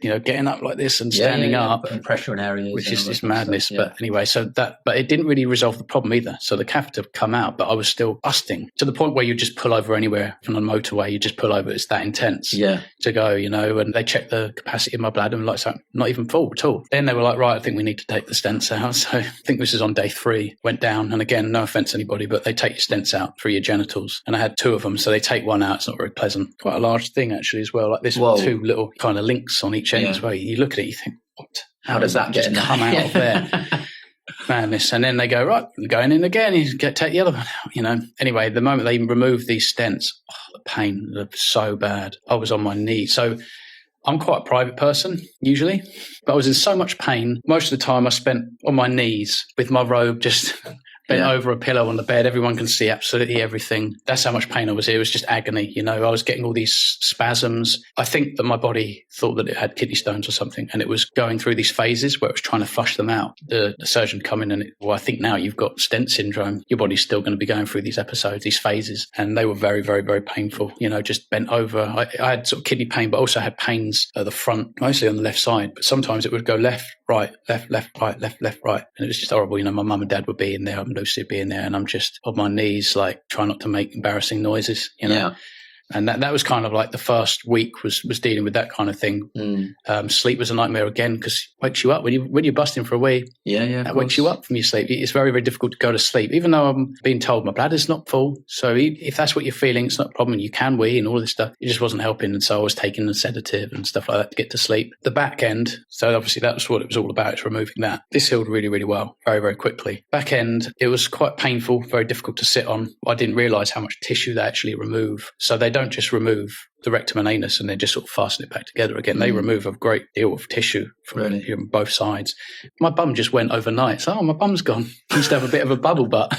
getting up like this and standing up. And pressure in areas. Which is just madness. Stuff, But anyway, but it didn't really resolve the problem either. So the catheter would come out, but I was still busting to the point where you just pull over anywhere from the motorway. You just pull over. It's that intense to go, and they checked the capacity of my bladder and so not even full at all. Then they were like, right, I think we need to take the stents out. So I think this is on day 3, went down. And again, no offense to anybody, but they take your stents out through your genitals. And I had 2 of them. So they take one out. It's not very pleasant. Quite a large thing actually as well. Like this with 2 little kind of links on each end as well. You look at it, you think, what? How does that just come out of there? Madness. And then they go, right, we're going in again. You take the other one out, Anyway, the moment they removed these stents, the pain was so bad. I was on my knees. So I'm quite a private person usually, but I was in so much pain. Most of the time I spent on my knees with my robe just bent over a pillow on the bed. Everyone can see absolutely everything. That's how much pain I was in. It was just agony. I was getting all these spasms. I think that my body thought that it had kidney stones or something, and it was going through these phases where it was trying to flush them out. The surgeon come in and, I think now you've got stent syndrome. Your body's still going to be going through these episodes, these phases. And they were very, very, very painful. Just bent over. I had sort of kidney pain, but also had pains at the front, mostly on the left side. But sometimes it would go left, right, left, right, left, right. And it was just horrible. My mum and dad would be in there. Lucy being there, and I'm just on my knees, like trying not to make embarrassing noises, And that was kind of like the first week was dealing with that kind of thing. Sleep was a nightmare again because it wakes you up when you're busting for a wee. That wakes you up from your sleep. It's very, very difficult to go to sleep, even though I'm being told my bladder's not full. So if that's what you're feeling, it's not a problem. You can wee and all this stuff. It just wasn't helping, and so I was taking a sedative and stuff like that to get to sleep. The back end, so obviously that was what it was all about. It's removing that. This healed really, really well, very, very quickly. Back end, it was quite painful, very difficult to sit on. I didn't realise how much tissue they actually remove. So they don't just remove the rectum and anus and then just sort of fasten it back together again. They remove a great deal of tissue from both sides. My bum just went overnight. So, my bum's gone. I used to have a bit of a bubble butt.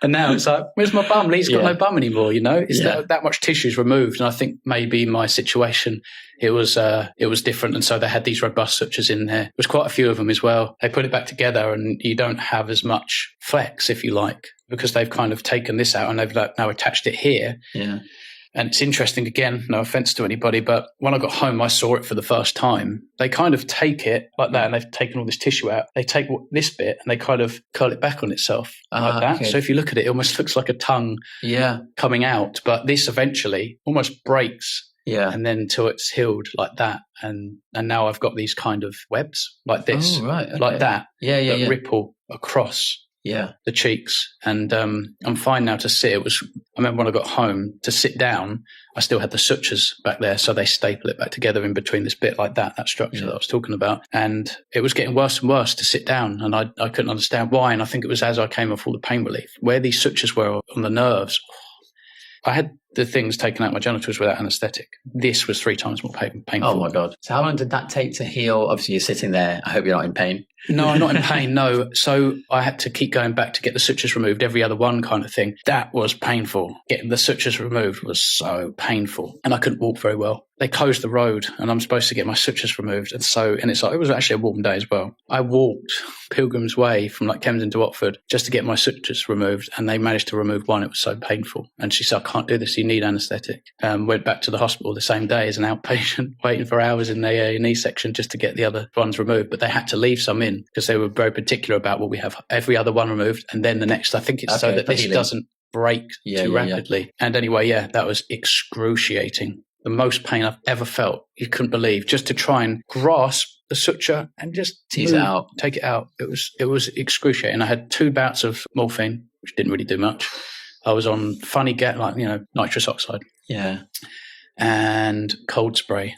And now it's like, where's my bum? Lee's got no bum anymore, It's that much tissue's removed. And I think maybe in my situation, it was different. And so they had these robust sutures in there. There was quite a few of them as well. They put it back together and you don't have as much flex, if you like, because they've kind of taken this out and they've now attached it here. Yeah. And it's interesting, again, no offense to anybody, but when I got home, I saw it for the first time. They kind of take it like that, and they've taken all this tissue out. They take this bit and they kind of curl it back on itself like that. Okay. So if you look at it, it almost looks like a tongue coming out. But this eventually almost breaks. Yeah. And then till it's healed like that. And now I've got these kind of webs like this, like that, that ripple across the cheeks. And I'm fine now to sit. I remember when I got home to sit down, I still had the sutures back there. So they staple it back together in between this bit like that structure that I was talking about. And it was getting worse and worse to sit down. And I couldn't understand why. And I think it was as I came off all the pain relief, where these sutures were on the nerves. I had the things taken out my genitals without anaesthetic. This was 3 times more painful. Oh my God. So how long did that take to heal? Obviously you're sitting there. I hope you're not in pain. No, I'm not in pain, no. So I had to keep going back to get the sutures removed, every other one kind of thing. That was painful. Getting the sutures removed was so painful. And I couldn't walk very well. They closed the road and I'm supposed to get my sutures removed. And it's like, it was actually a warm day as well. I walked Pilgrim's Way from like Kempston to Watford just to get my sutures removed. And they managed to remove one. It was so painful. And she said, I can't do this. You need anaesthetic. Went back to the hospital the same day as an outpatient, waiting for hours in the A&E section just to get the other ones removed. But they had to leave some in because they were very particular about what we have every other one removed. And then the next, I think it's so that this doesn't break too rapidly. And anyway, that was excruciating. The most pain I've ever felt. You couldn't believe, just to try and grasp the suture and just tease it out, take it out. It was excruciating. I had 2 bouts of morphine, which didn't really do much. I was on funny nitrous oxide. Yeah. And cold spray.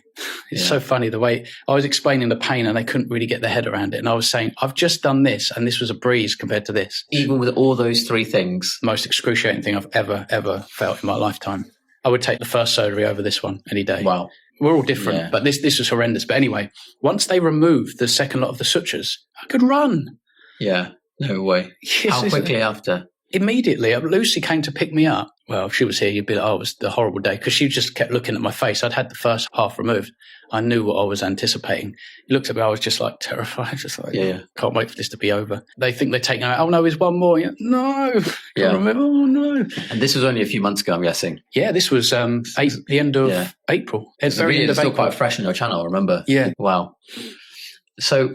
It's so funny the way I was explaining the pain and they couldn't really get their head around it. And I was saying, I've just done this and this was a breeze compared to this. Even with all those three things. Most excruciating thing I've ever felt in my lifetime. I would take the first surgery over this one any day. Wow. We're all different, but this was horrendous. But anyway, once they removed the second lot of the sutures, I could run. Yeah, no way. Yes, how quickly after? Immediately. Lucy came to pick me up. Well, if she was here, you'd be like, oh, it was a horrible day, because she just kept looking at my face. I'd had the first half removed. I knew what I was anticipating. He looked at me, I was just like terrified, just like, can't wait for this to be over. They think they're taking out, oh no, there's one more. No, remember, oh no. And this was only a few months ago, I'm guessing. Yeah, this was the end of April. It's still quite fresh on your channel, remember? Yeah. Wow. So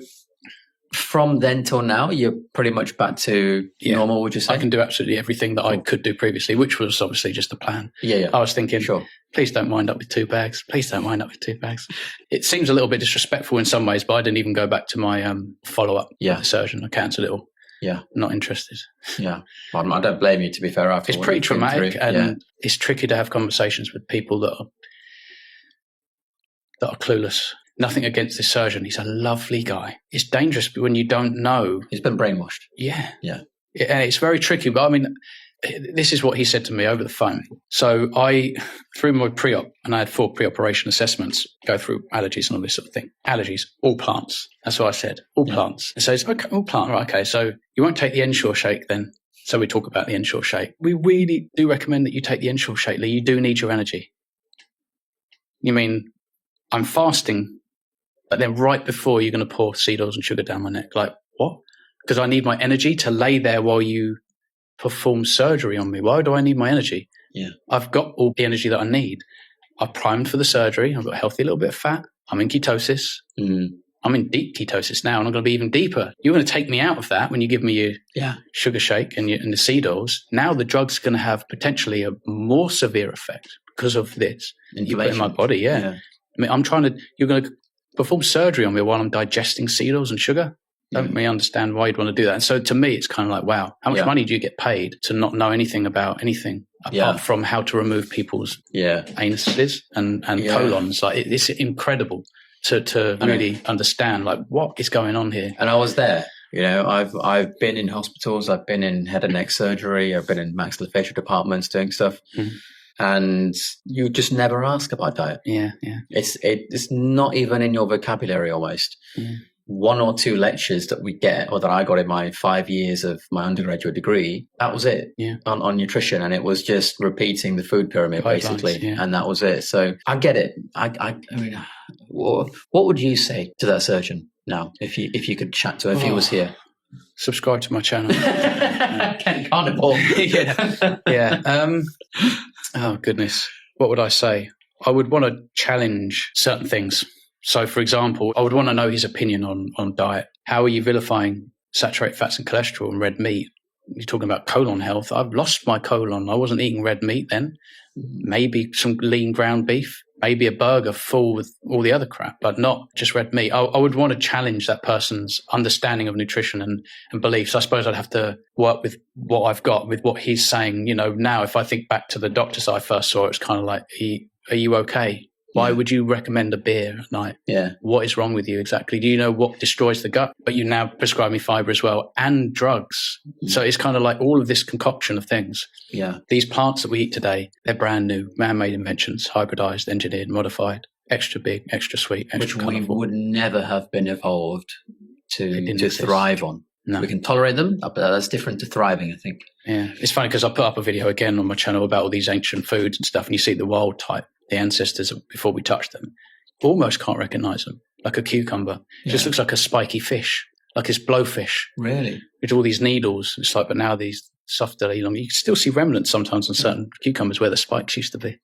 from then till now, you're pretty much back to normal, would you say? I can do absolutely everything that I could do previously, which was obviously just the plan. Yeah. I was thinking, please don't wind up with 2 bags. Please don't wind up with 2 bags. It seems a little bit disrespectful in some ways, but I didn't even go back to my follow-up with the surgeon. I cancelled it all. Yeah. Not interested. Yeah. Well, I don't blame you, to be fair. It's pretty traumatic, and it's tricky to have conversations with people that are clueless. Nothing against this surgeon. He's a lovely guy. It's dangerous when you don't know. He's been brainwashed. Yeah. It's very tricky. But I mean, this is what he said to me over the phone. So through my pre-op, and I had 4 pre-operation assessments, go through allergies and all this sort of thing. Allergies, all plants. That's what I said. All plants. So it's okay, all plant. Right, okay. So you won't take the Ensure shake then. So we talk about the Ensure shake. We really do recommend that you take the Ensure shake, Lee. You do need your energy. You mean, I'm fasting, but then right before you're going to pour seed oils and sugar down my neck. Like, what? Because I need my energy to lay there while you perform surgery on me. Why do I need my energy? Yeah. I've got all the energy that I need. I've primed for the surgery. I've got a healthy little bit of fat. I'm in ketosis. I'm in deep ketosis now, and I'm going to be even deeper. You're going to take me out of that when you give me your sugar shake and the seed oils. Now the drug's going to have potentially a more severe effect because of this. You put in my body, I mean, you're going to perform surgery on me while I'm digesting seed oils and sugar. Don't really understand why you'd want to do that. And so to me, it's kind of like, wow, how much money do you get paid to not know anything about anything apart from how to remove people's anuses and colons? Like it's incredible to really understand like what is going on here. And I was there. You know, I've been in hospitals, I've been in head and neck surgery, I've been in maxillofacial departments doing stuff. And you just never ask about diet. It's not even in your vocabulary almost. 1 or 2 lectures that we get, or that I got in my 5 years of my undergraduate degree, that was it on nutrition. And it was just repeating the food pyramid basically. And that was it. So I get it. I mean, what would you say to that surgeon now if you could chat to him, if he was here? Subscribe to my channel. Carnivore. Oh, goodness. What would I say? I would want to challenge certain things. So, for example, I would want to know his opinion on diet. How are you vilifying saturated fats and cholesterol and red meat? You're talking about colon health. I've lost my colon. I wasn't eating red meat then. Maybe some lean ground beef. Maybe a burger full with all the other crap, but not just red meat. I would want to challenge that person's understanding of nutrition and beliefs. I suppose I'd have to work with what I've got, with what he's saying. You know, now if I think back to the doctors I first saw, it's kind of like, are you okay? Why would you recommend a beer at night? What is wrong with you exactly? Do you know what destroys the gut? But you now prescribe me fiber as well and drugs. So it's kind of like all of this concoction of things. These plants that we eat today, they're brand new, man-made inventions, hybridized, engineered, modified, extra big, extra sweet, extra which colorful. We would never have been evolved to thrive on. No. We can tolerate them, but that's different to thriving, I think. It's funny because I put up a video again on my channel about all these ancient foods and stuff, and you see the wild type, the ancestors before we touch them. Almost can't recognize them, like a cucumber. It just looks like a spiky fish, like it's blowfish. Really? With all these needles. It's like, but now these softer, you can still see remnants sometimes on certain cucumbers where the spikes used to be.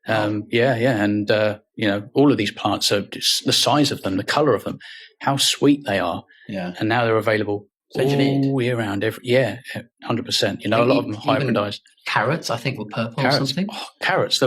And, you know, all of these plants are just the size of them, the color of them, how sweet they are. And now they're available all year round. 100%. You know, a lot of them hybridized. Carrots, I think, were purple or something. Carrots.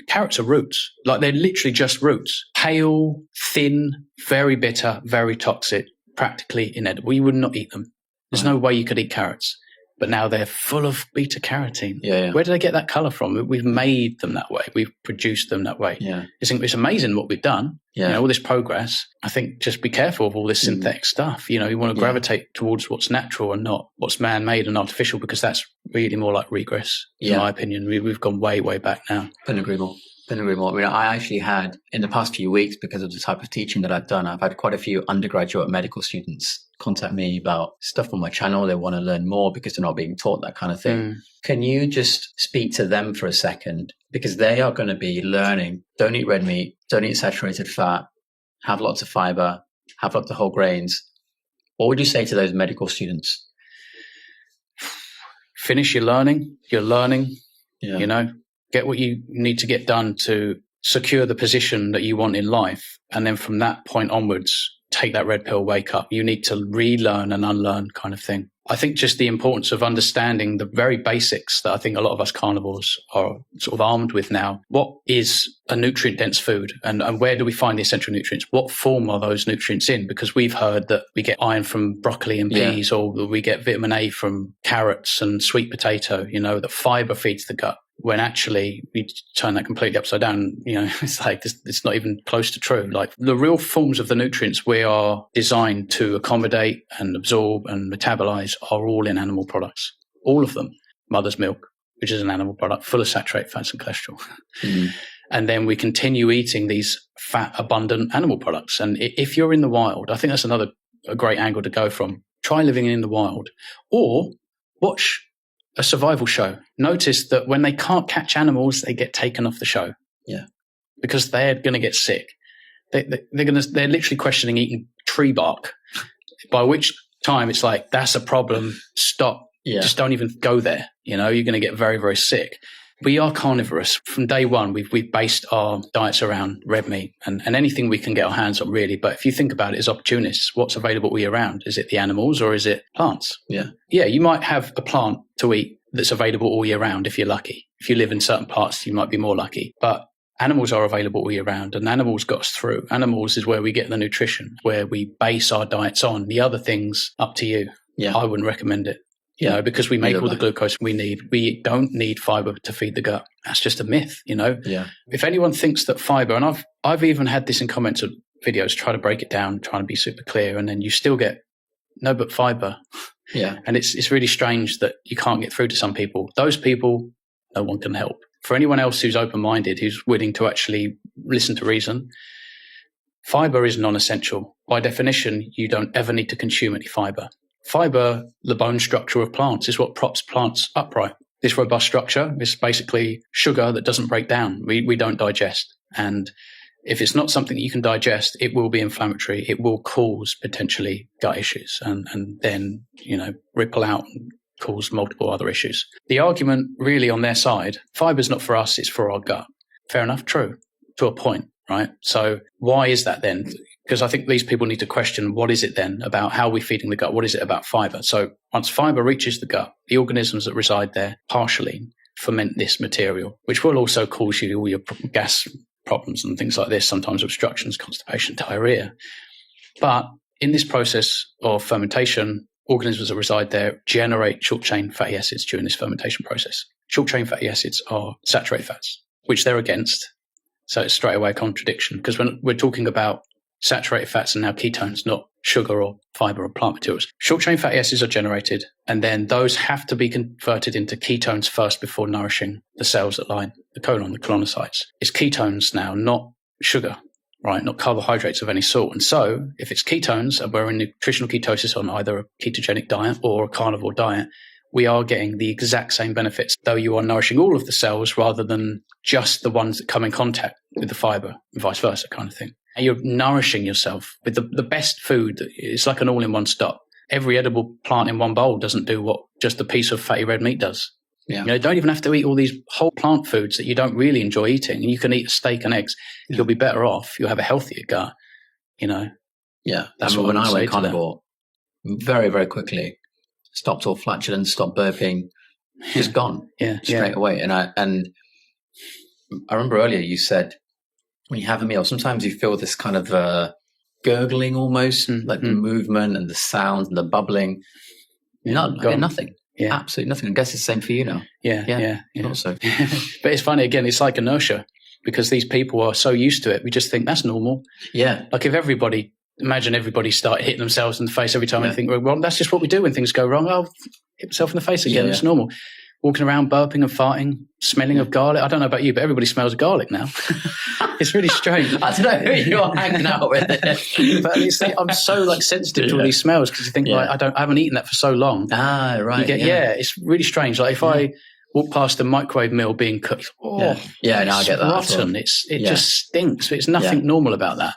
Carrots are roots. Like they're literally just roots. Pale, thin, very bitter, very toxic, practically inedible. You would not eat them. There's no way you could eat carrots. but now they're full of beta carotene. Yeah. Where did they get that color from? We've made them that way. We've produced them that way. Yeah. It's amazing what we've done. Yeah. All this progress. I think just be careful of all this synthetic stuff. You want to gravitate towards what's natural and not what's man-made and artificial, because that's really more like regress, in my opinion. We've gone way, way back now. Couldn't agree more. I mean, I actually had, in the past few weeks, because of the type of teaching that I've done, I've had quite a few undergraduate medical students contact me about stuff on my channel. They want to learn more because they're not being taught, that kind of thing. Can you just speak to them for a second? Because they are going to be learning, don't eat red meat, don't eat saturated fat, have lots of fiber, have lots of whole grains. What would you say to those medical students? Finish your learning. Get what you need to get done to secure the position that you want in life. And then from that point onwards, take that red pill, wake up. You need to relearn and unlearn, kind of thing. I think just the importance of understanding the very basics that I think a lot of us carnivores are sort of armed with now. What is a nutrient-dense food, and where do we find the essential nutrients? What form are those nutrients in? Because we've heard that we get iron from broccoli and peas, or we get vitamin A from carrots and sweet potato, that fiber feeds the gut. When actually we turn that completely upside down, it's like it's not even close to true. Like, the real forms of the nutrients we are designed to accommodate and absorb and metabolize are all in animal products. All of them. Mother's milk, which is an animal product, full of saturated fats and cholesterol. And then we continue eating these fat-abundant animal products. And if you're in the wild, I think that's a great angle to go from. Try living in the wild, or watch a survival show. Notice that when they can't catch animals, they get taken off the show. Yeah. Because they're going to get sick. They're literally questioning eating tree bark, by which time it's like, that's a problem. Stop. Yeah. Just don't even go there. You're going to get very, very sick. We are carnivorous. From day one, we've based our diets around red meat and anything we can get our hands on, really. But if you think about it as opportunists, what's available all year round? Is it the animals or is it plants? Yeah. Yeah, you might have a plant to eat that's available all year round if you're lucky. If you live in certain parts, you might be more lucky. But animals are available all year round, and animals got us through. Animals is where we get the nutrition, where we base our diets on. The other things, up to you. Yeah. I wouldn't recommend it. Because we make all the glucose we need. We don't need fiber to feed the gut. That's just a myth, Yeah. If anyone thinks that fiber, and I've even had this in comments of videos, try to break it down, trying to be super clear, and then you still get no but fiber. Yeah. And it's really strange that you can't get through to some people. Those people, no one can help. For anyone else who's open-minded, who's willing to actually listen to reason, fiber is non-essential. By definition, you don't ever need to consume any fiber. Fiber, the bone structure of plants, is what props plants upright. This robust structure is basically sugar that doesn't break down. We don't digest. And if it's not something that you can digest, it will be inflammatory. It will cause potentially gut issues and then, ripple out and cause multiple other issues. The argument really on their side, fiber's not for us, it's for our gut. Fair enough, true, to a point, right? So why is that then? Because I think these people need to question, what is it then about how we're feeding the gut? What is it about fiber? So once fiber reaches the gut, the organisms that reside there partially ferment this material, which will also cause you all your gas problems and things like this, sometimes obstructions, constipation, diarrhea. But in this process of fermentation, organisms that reside there generate short-chain fatty acids during this fermentation process. Short-chain fatty acids are saturated fats, which they're against. So it's straight away a contradiction, because when we're talking about saturated fats and now ketones, not sugar or fiber or plant materials. Short-chain fatty acids are generated, and then those have to be converted into ketones first before nourishing the cells that line the colon, the colonocytes. It's ketones now, not sugar, right? Not carbohydrates of any sort. And so if it's ketones and we're in nutritional ketosis on either a ketogenic diet or a carnivore diet, we are getting the exact same benefits, though you are nourishing all of the cells rather than just the ones that come in contact with the fiber and vice versa kind of thing. And you're nourishing yourself with the best food. It's like an all-in-one stop. Every edible plant in one bowl doesn't do what just a piece of fatty red meat does. Yeah. You don't even have to eat all these whole plant foods that you don't really enjoy eating. And you can eat a steak and eggs. Yeah. You'll be better off. You'll have a healthier gut, Yeah. That's when I went carnivore, very, very quickly, stopped all flatulence, stopped burping, just gone straight away. And I remember earlier you said, when you have a meal, sometimes you feel this kind of gurgling almost, like the movement and the sound and the bubbling. I get nothing. absolutely nothing. I guess it's the same for you now. Yeah. Also. But it's funny, again, it's like inertia, because these people are so used to it. We just think that's normal. Yeah. Like if imagine everybody start hitting themselves in the face every time they think, well, that's just what we do when things go wrong. I'll hit myself in the face again. It's normal. Walking around, burping and farting, smelling of garlic. I don't know about you, but everybody smells of garlic now. It's really strange. I don't know who you're hanging out with. But I'm so sensitive to all these smells, because you think, I haven't eaten that for so long. Ah, right. It's really strange. Like if I walk past a microwave meal being cooked, I get that. Rotten. It just stinks. It's nothing normal about that.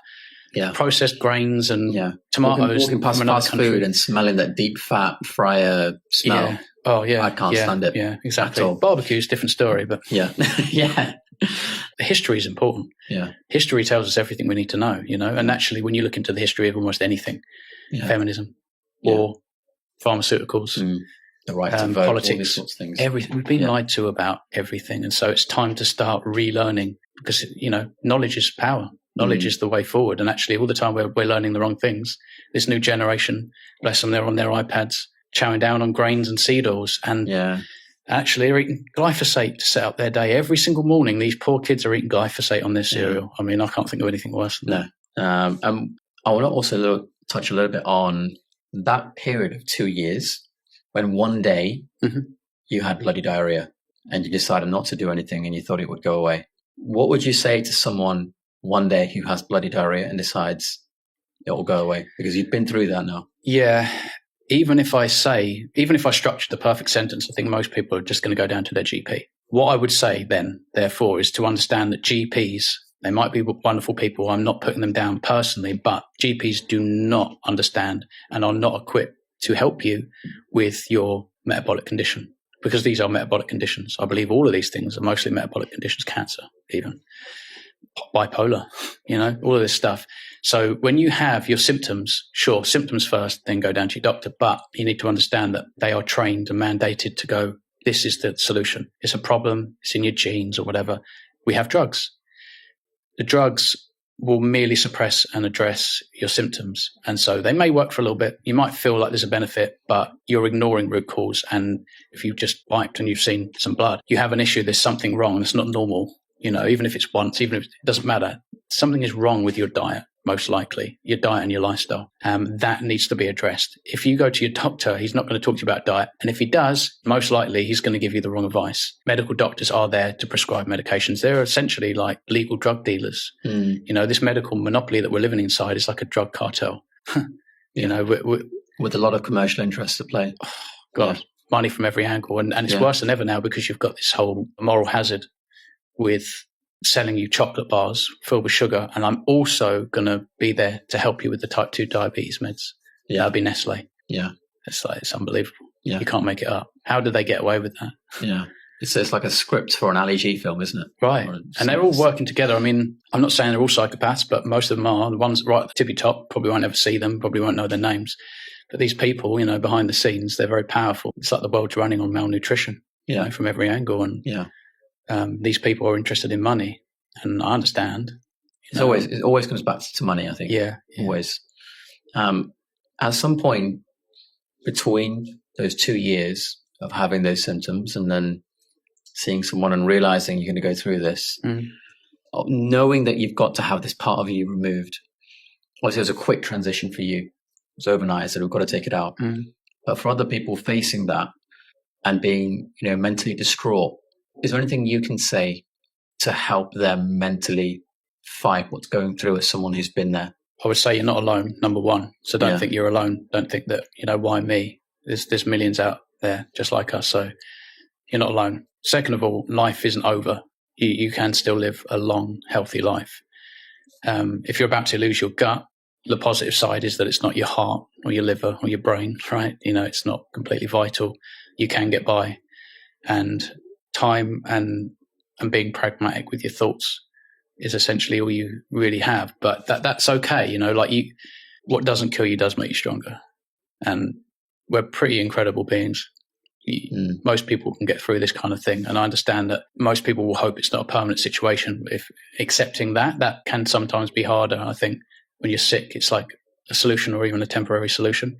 Yeah. Processed grains and tomatoes. Walking past fast food and smelling that deep fat fryer smell. Yeah. Oh, yeah. I can't stand it. Yeah, exactly. Barbecue's a different story, but history is important. Yeah. History tells us everything we need to know, and actually when you look into the history of almost anything, feminism, war, pharmaceuticals, the right to vote, politics, all these sorts of things. Everything. We've been lied to about everything. And so it's time to start relearning, because, knowledge is power. Knowledge is the way forward. And actually all the time we're learning the wrong things. This new generation, bless them, they're on their iPads, chowing down on grains and seed oils, and actually they're eating glyphosate to set up their day. Every single morning, these poor kids are eating glyphosate on their cereal. I mean, I can't think of anything worse than that. I want to also touch a little bit on that period of 2 years when one day you had bloody diarrhea and you decided not to do anything and you thought it would go away. What would you say to someone one day who has bloody diarrhea and decides it will go away? Because you've been through that now. Yeah. Even if I structured the perfect sentence, I think most people are just going to go down to their GP. What I would say then, therefore, is to understand that GPs, they might be wonderful people. I'm not putting them down personally, but GPs do not understand and are not equipped to help you with your metabolic condition, because these are metabolic conditions. I believe all of these things are mostly metabolic conditions, cancer, even bipolar, all of this stuff. So when you have your symptoms, sure, symptoms first, then go down to your doctor. But you need to understand that they are trained and mandated to go, this is the solution. It's a problem. It's in your genes or whatever. We have drugs. The drugs will merely suppress and address your symptoms. And so they may work for a little bit. You might feel like there's a benefit, but you're ignoring root cause. And if you've just wiped and you've seen some blood, you have an issue. There's something wrong. It's not normal. Even if it's once, even if it doesn't matter, something is wrong with your diet, most likely, your diet and your lifestyle. That needs to be addressed. If you go to your doctor, he's not going to talk to you about diet. And if he does, most likely he's going to give you the wrong advice. Medical doctors are there to prescribe medications. They're essentially like legal drug dealers. This medical monopoly that we're living inside is like a drug cartel. With a lot of commercial interests at play. Oh, God, money from every angle. And it's worse than ever now, because you've got this whole moral hazard with selling you chocolate bars filled with sugar, and I'm also going to be there to help you with the type 2 diabetes meds. That'll be Nestle. It's unbelievable. You can't make it up. How did they get away with that? It's like a script for an Ali G film, isn't it? Right. And they're all working together. I mean, I'm not saying they're all psychopaths, but most of them are. The ones right at the tippy top, probably won't ever see them, probably won't know their names. But these people, behind the scenes, they're very powerful. It's like the world's running on malnutrition, from every angle. And these people are interested in money, and I understand. It always comes back to money, I think. Always. At some point between those 2 years of having those symptoms and then seeing someone and realizing you're going to go through this, knowing that you've got to have this part of you removed. Obviously, it was a quick transition for you. It was overnight. I said, we've got to take it out. But for other people facing that and being, mentally distraught, is there anything you can say to help them mentally fight what's going through as someone who's been there? I would say you're not alone, number one. So don't think you're alone. Don't think that, why me? There's millions out there just like us. So you're not alone. Second of all, life isn't over. You can still live a long, healthy life. If you're about to lose your gut, the positive side is that it's not your heart or your liver or your brain, right? It's not completely vital. You can get by. And time and being pragmatic with your thoughts is essentially all you really have. But that's okay. What doesn't kill you does make you stronger. And we're pretty incredible beings. Most people can get through this kind of thing. And I understand that most people will hope it's not a permanent situation. If accepting that can sometimes be harder. I think when you're sick, it's like a solution or even a temporary solution.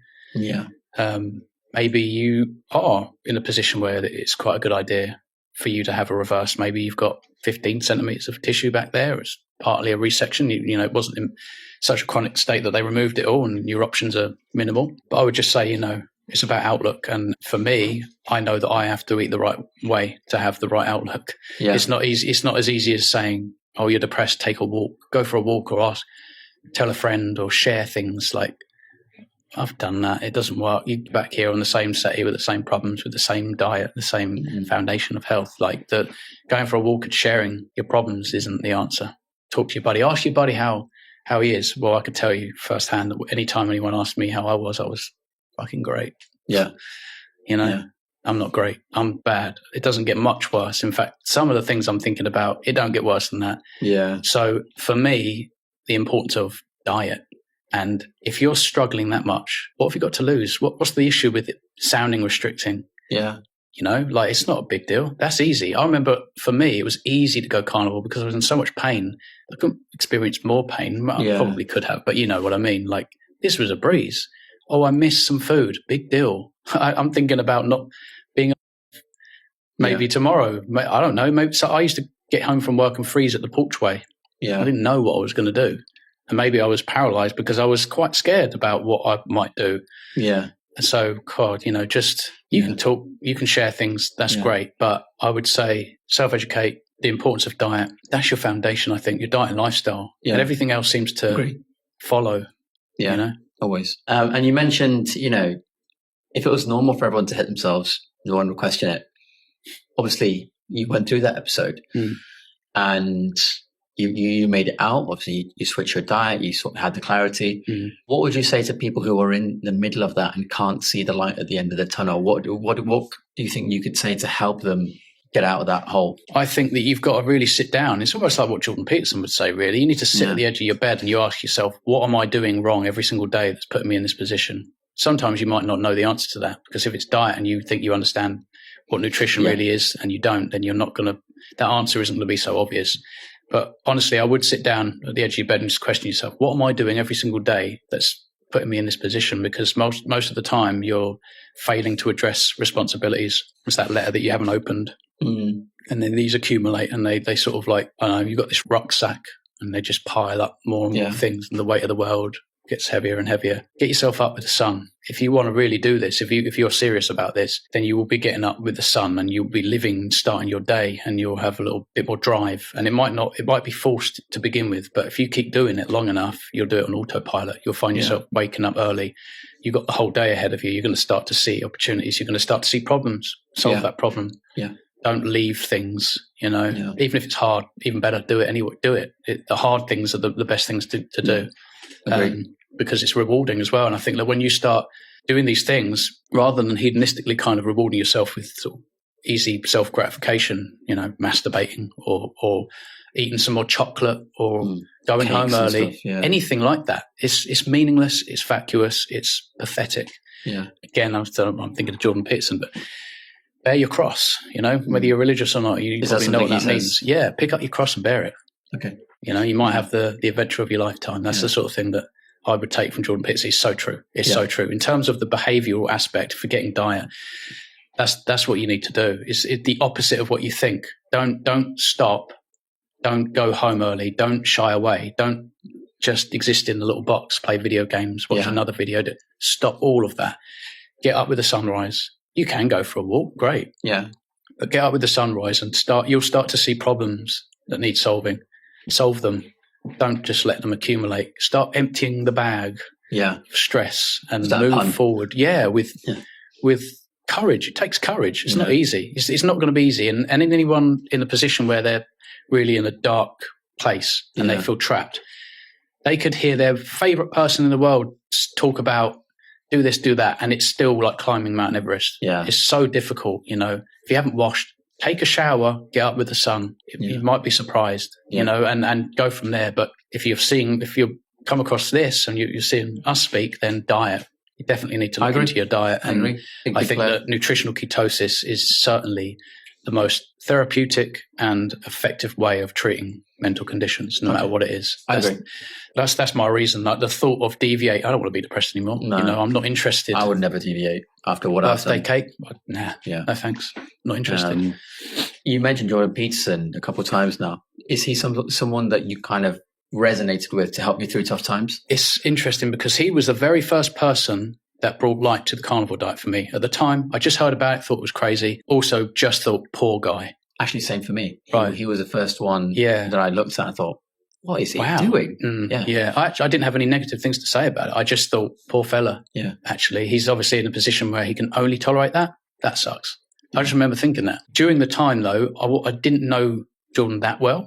And maybe you are in a position where it's quite a good idea for you to have a reverse. Maybe you've got 15 centimeters of tissue back there. It's partly a resection. You know, it wasn't in such a chronic state that they removed it all and your options are minimal. But I would just say, you know, it's about outlook. And for me, I know that I have to eat the right way to have the right outlook. Yeah. It's not easy. It's not as easy as saying, oh, you're depressed, take a walk, go for a walk, or tell a friend or share things. Like, I've done that. It doesn't work. You're back here on the same settee with the same problems, with the same diet, the same foundation of health. Like, going for a walk and sharing your problems isn't the answer. Talk to your buddy. Ask your buddy how he is. Well, I could tell you firsthand that anytime anyone asked me how I was fucking great. Yeah. You know, I'm not great. I'm bad. It doesn't get much worse. In fact, some of the things I'm thinking about, it don't get worse than that. Yeah. So for me, the importance of diet. And if you're struggling that much, what have you got to lose? What's the issue with it sounding restricting? Yeah. You know, like, it's not a big deal. That's easy. I remember for me, it was easy to go carnivore because I was in so much pain. I couldn't experience more pain. I probably could have, but you know what I mean? Like, this was a breeze. Oh, I missed some food. Big deal. I'm thinking about not being maybe tomorrow. I don't know. Maybe so I used to get home from work and freeze at the porchway. Yeah. I didn't know what I was going to do. And maybe I was paralyzed because I was quite scared about what I might do. Yeah. And so, God, you know, just you can talk, you can share things. That's great. But I would say self-educate, the importance of diet. That's your foundation, I think, your diet and lifestyle. Yeah. And everything else seems to follow. Yeah. You know? Always. And you mentioned, you know, if it was normal for everyone to hit themselves, no one would question it. Obviously, you went through that episode and you made it out. Obviously, you switched your diet, you sort of had the clarity. What would you say to people who are in the middle of that and can't see the light at the end of the tunnel? What do you think you could say to help them get out of that hole? I think that you've got to really sit down. It's almost like what Jordan Peterson would say, really. You need to sit at the edge of your bed and you ask yourself, what am I doing wrong every single day that's putting me in this position? Sometimes you might not know the answer to that, because if it's diet and you think you understand what nutrition really is and you don't, then you're not going to, that answer isn't going to be so obvious. But honestly, I would sit down at the edge of your bed and just question yourself, what am I doing every single day that's putting me in this position? Because most of the time you're failing to address responsibilities. It's that letter that you haven't opened. And then these accumulate and they sort of like, I don't know, you've got this rucksack and they just pile up more and more things, and the weight of the world gets heavier and heavier. Get yourself up with the sun. If you want to really do this, if you're serious about this, then you will be getting up with the sun and you'll be living, starting your day, and you'll have a little bit more drive. And it might be forced to begin with, but if you keep doing it long enough, you'll do it on autopilot. You'll find yourself waking up early. You've got the whole day ahead of you. You're going to start to see opportunities. You're going to start to see problems, solve that problem. Yeah. Don't leave things, you know, even if it's hard, even better, do it anyway. Do it. The hard things are the best things to do. Because it's rewarding as well. And I think that when you start doing these things, rather than hedonistically kind of rewarding yourself with sort of easy self-gratification, you know, masturbating or eating some more chocolate or going home early, anything like that, it's meaningless, it's vacuous, it's pathetic. Yeah. Again, I'm thinking of Jordan Peterson, but bear your cross, you know, whether you're religious or not, you probably know what that means. Yeah, pick up your cross and bear it. Okay. You know, you might have the adventure of your lifetime. That's the sort of thing that I would take from Jordan Peterson. It's so true. It's so true. In terms of the behavioral aspect, forgetting diet, that's what you need to do. It's the opposite of what you think. Don't stop. Don't go home early. Don't shy away. Don't just exist in the little box, play video games, watch another video. Stop all of that. Get up with the sunrise. You can go for a walk. Great. Yeah. But get up with the sunrise and you'll start to see problems that need solving. Solve them. Don't just let them accumulate. Start emptying the bag of stress and move forward. With courage. It takes courage. It's not easy. It's not going to be easy. And anyone in a position where they're really in a dark place and they feel trapped, they could hear their favorite person in the world talk about do this, do that, and it's still like climbing Mount Everest. Yeah. It's so difficult, you know. If you haven't washed, take a shower, get up with the sun. You might be surprised, you know, and go from there. But if you've come across this and you're seeing us speak, then diet. You definitely need to look into your diet. And I think that nutritional ketosis is certainly the most therapeutic and effective way of treating mental conditions, no matter what it is. I agree. That's my reason. Like the thought of deviate, I don't want to be depressed anymore. No. I'm not interested. I would never deviate after what I've done. Birthday cake? Nah. Yeah. No thanks. Not interested. You mentioned Jordan Peterson a couple of times now. Is he someone that you kind of resonated with to help you through tough times? It's interesting because he was the very first person that brought light to the carnivore diet for me. At the time, I just heard about it, thought it was crazy. Also, just thought, poor guy. Actually, same for me. Right. He was the first one that I looked at and thought, what is he doing? Yeah. I didn't have any negative things to say about it. I just thought, poor fella. Yeah. Actually, he's obviously in a position where he can only tolerate that. That sucks. I just remember thinking that. During the time, though, I didn't know Jordan that well.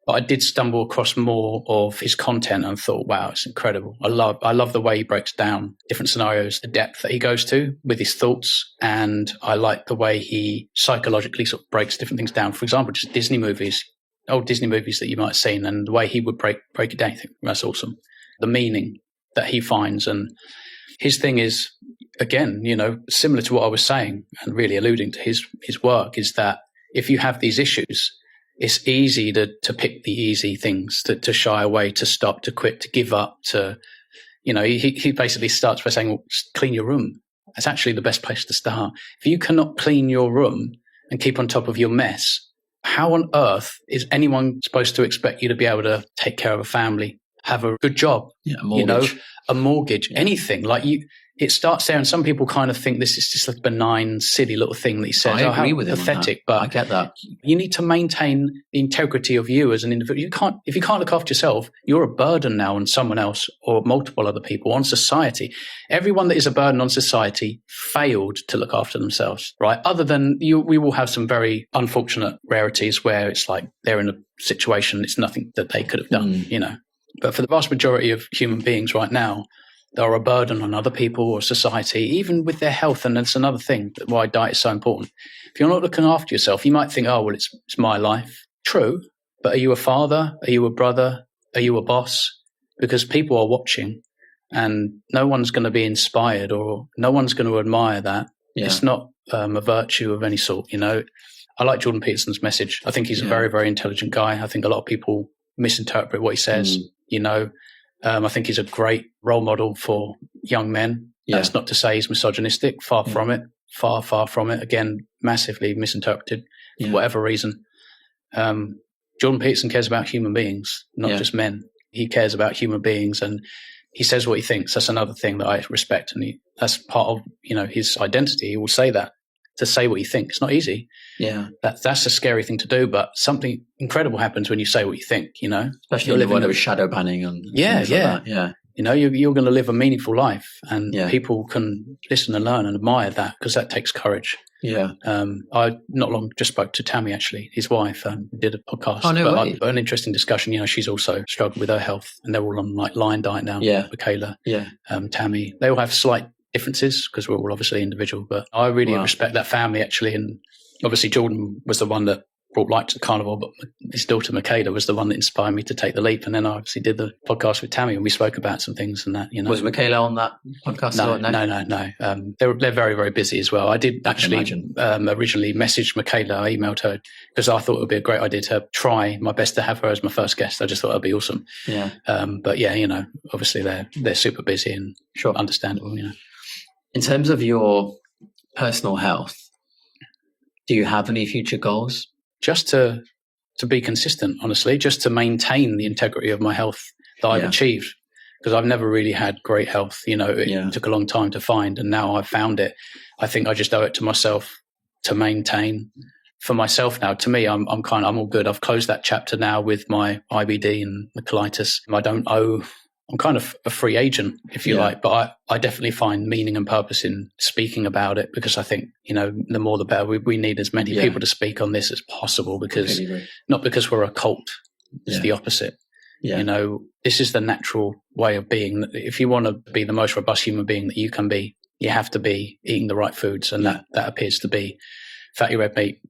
But I did stumble across more of his content and thought, wow, it's incredible. I love the way he breaks down different scenarios, the depth that he goes to with his thoughts. And I like the way he psychologically sort of breaks different things down. For example, just Disney movies, old Disney movies that you might have seen, and the way he would break it down. I think that's awesome. The meaning that he finds. And his thing is, again, similar to what I was saying and really alluding to his work, is that if you have these issues, it's easy to pick the easy things, to shy away, to stop, to quit, to give up, he basically starts by saying, well, clean your room. That's actually the best place to start. If you cannot clean your room and keep on top of your mess, how on earth is anyone supposed to expect you to be able to take care of a family, have a good job, a mortgage, anything? It starts there, and some people kind of think this is just a benign, silly little thing that he says. I agree with him. Pathetic, but I get that. You need to maintain the integrity of you as an individual. If you can't look after yourself, you're a burden now on someone else or multiple other people, on society. Everyone that is a burden on society failed to look after themselves, right? Other than we will have some very unfortunate rarities where it's like they're in a situation, it's nothing that they could have done, But for the vast majority of human beings right now, they're a burden on other people or society, even with their health. And that's another thing why diet is so important. If you're not looking after yourself, you might think, oh, well, it's my life. True. But are you a father? Are you a brother? Are you a boss? Because people are watching and no one's going to be inspired or no one's going to admire that. Yeah. It's not a virtue of any sort. I like Jordan Peterson's message. I think he's a very, very intelligent guy. I think a lot of people misinterpret what he says, I think he's a great role model for young men. Yeah. That's not to say he's misogynistic. Far from it. Far, far from it. Again, massively misinterpreted for whatever reason. Jordan Peterson cares about human beings, not just men. He cares about human beings and he says what he thinks. That's another thing that I respect. And that's part of, his identity. He will say that. To say what you think. It's not easy. Yeah. That's a scary thing to do, but something incredible happens when you say what you think, Especially in the world of shadow banning and things like that. Yeah. You're going to live a meaningful life and people can listen and learn and admire that because that takes courage. Yeah. I not long just spoke to Tammy, actually, his wife, did a podcast. Oh, no way. But an interesting discussion. She's also struggled with her health and they're all on Lion diet now. Yeah. Michaela, yeah. Tammy, they all have slight differences because we're all obviously individual, but I really respect that family actually. And obviously Jordan was the one that brought light to the carnivore, but his daughter Michaela was the one that inspired me to take the leap. And then I obviously did the podcast with Tammy and we spoke about some things and that, Was Michaela on that podcast? No. They're very, very busy as well. I did actually originally message Michaela. I emailed her because I thought it would be a great idea to try my best to have her as my first guest. I just thought that'd be awesome. Yeah. But obviously they're super busy and understandable, In terms of your personal health, do you have any future goals? Just to be consistent, honestly, just to maintain the integrity of my health that I've achieved. Because I've never really had great health. It took a long time to find and now I've found it. I think I just owe it to myself to maintain. For myself now, to me, I'm all good. I've closed that chapter now with my IBD and the colitis. I'm kind of a free agent, if you like, but I definitely find meaning and purpose in speaking about it because I think, the more the better. We need as many people to speak on this as possible because not because we're a cult, it's the opposite. Yeah. This is the natural way of being. If you want to be the most robust human being that you can be, you have to be eating the right foods. And that appears to be fatty red meat,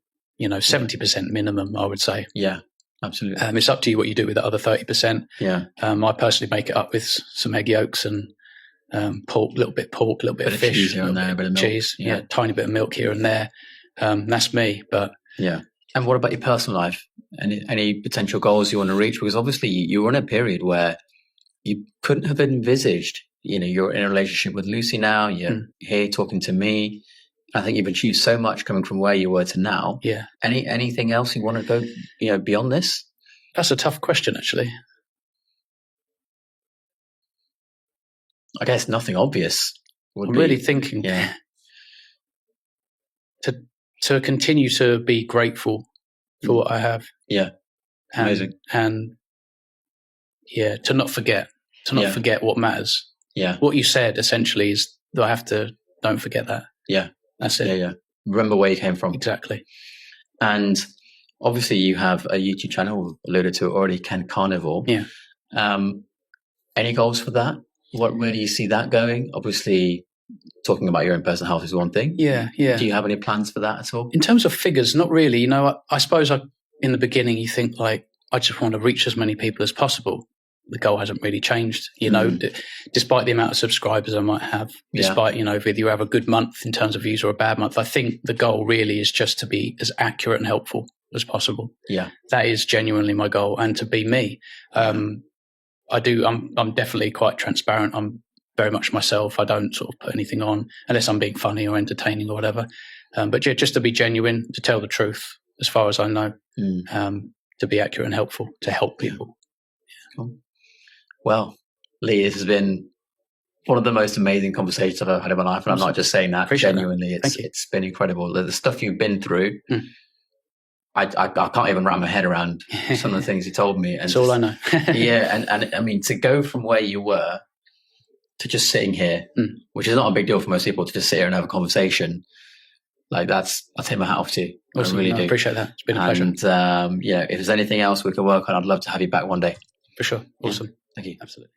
70% minimum, I would say. Yeah. Absolutely. It's up to you what you do with the other 30%. Yeah. I personally make it up with some egg yolks and pork, a little bit of fish, cheese here and there, a bit of milk. Cheese, tiny bit of milk here and there. That's me. But Yeah. And what about your personal life? Any potential goals you want to reach? Because obviously you were in a period where you couldn't have envisaged, you're in a relationship with Lucy now, you're here talking to me. I think you've achieved so much coming from where you were to now. Yeah. Anything else you want to go, beyond this? That's a tough question, actually. I guess nothing obvious. I'm really thinking to continue to be grateful for what I have. Yeah. Amazing. And to not forget what matters. Yeah. What you said essentially is that don't forget that. Yeah. That's it. Yeah. Remember where you came from. Exactly. And obviously you have a YouTube channel, alluded to it already, Carnivore. Yeah. Any goals for that? Where do you see that going? Obviously, talking about your own personal health is one thing. Yeah. Do you have any plans for that at all? In terms of figures, not really. I suppose in the beginning you think like, I just want to reach as many people as possible. The goal hasn't really changed, despite the amount of subscribers I might have, despite, whether you have a good month in terms of views or a bad month. I think the goal really is just to be as accurate and helpful as possible. Yeah. That is genuinely my goal, and to be me. I'm definitely quite transparent. I'm very much myself. I don't sort of put anything on unless I'm being funny or entertaining or whatever. But just to be genuine, to tell the truth as far as I know, to be accurate and helpful, to help people. Yeah. Cool. Well, Lee, this has been one of the most amazing conversations I've ever had in my life. And I'm not just saying that. Appreciate genuinely. that. It's been incredible. The stuff you've been through, I can't even wrap my head around some of the things you told me. And that's all I know. And I mean, to go from where you were to just sitting here, which is not a big deal for most people, to just sit here and have a conversation, like I'll take my hat off to you. Awesome. I really do. I appreciate that. It's been a pleasure. And if there's anything else we can work on, I'd love to have you back one day. For sure. Awesome. Thank you. Absolutely.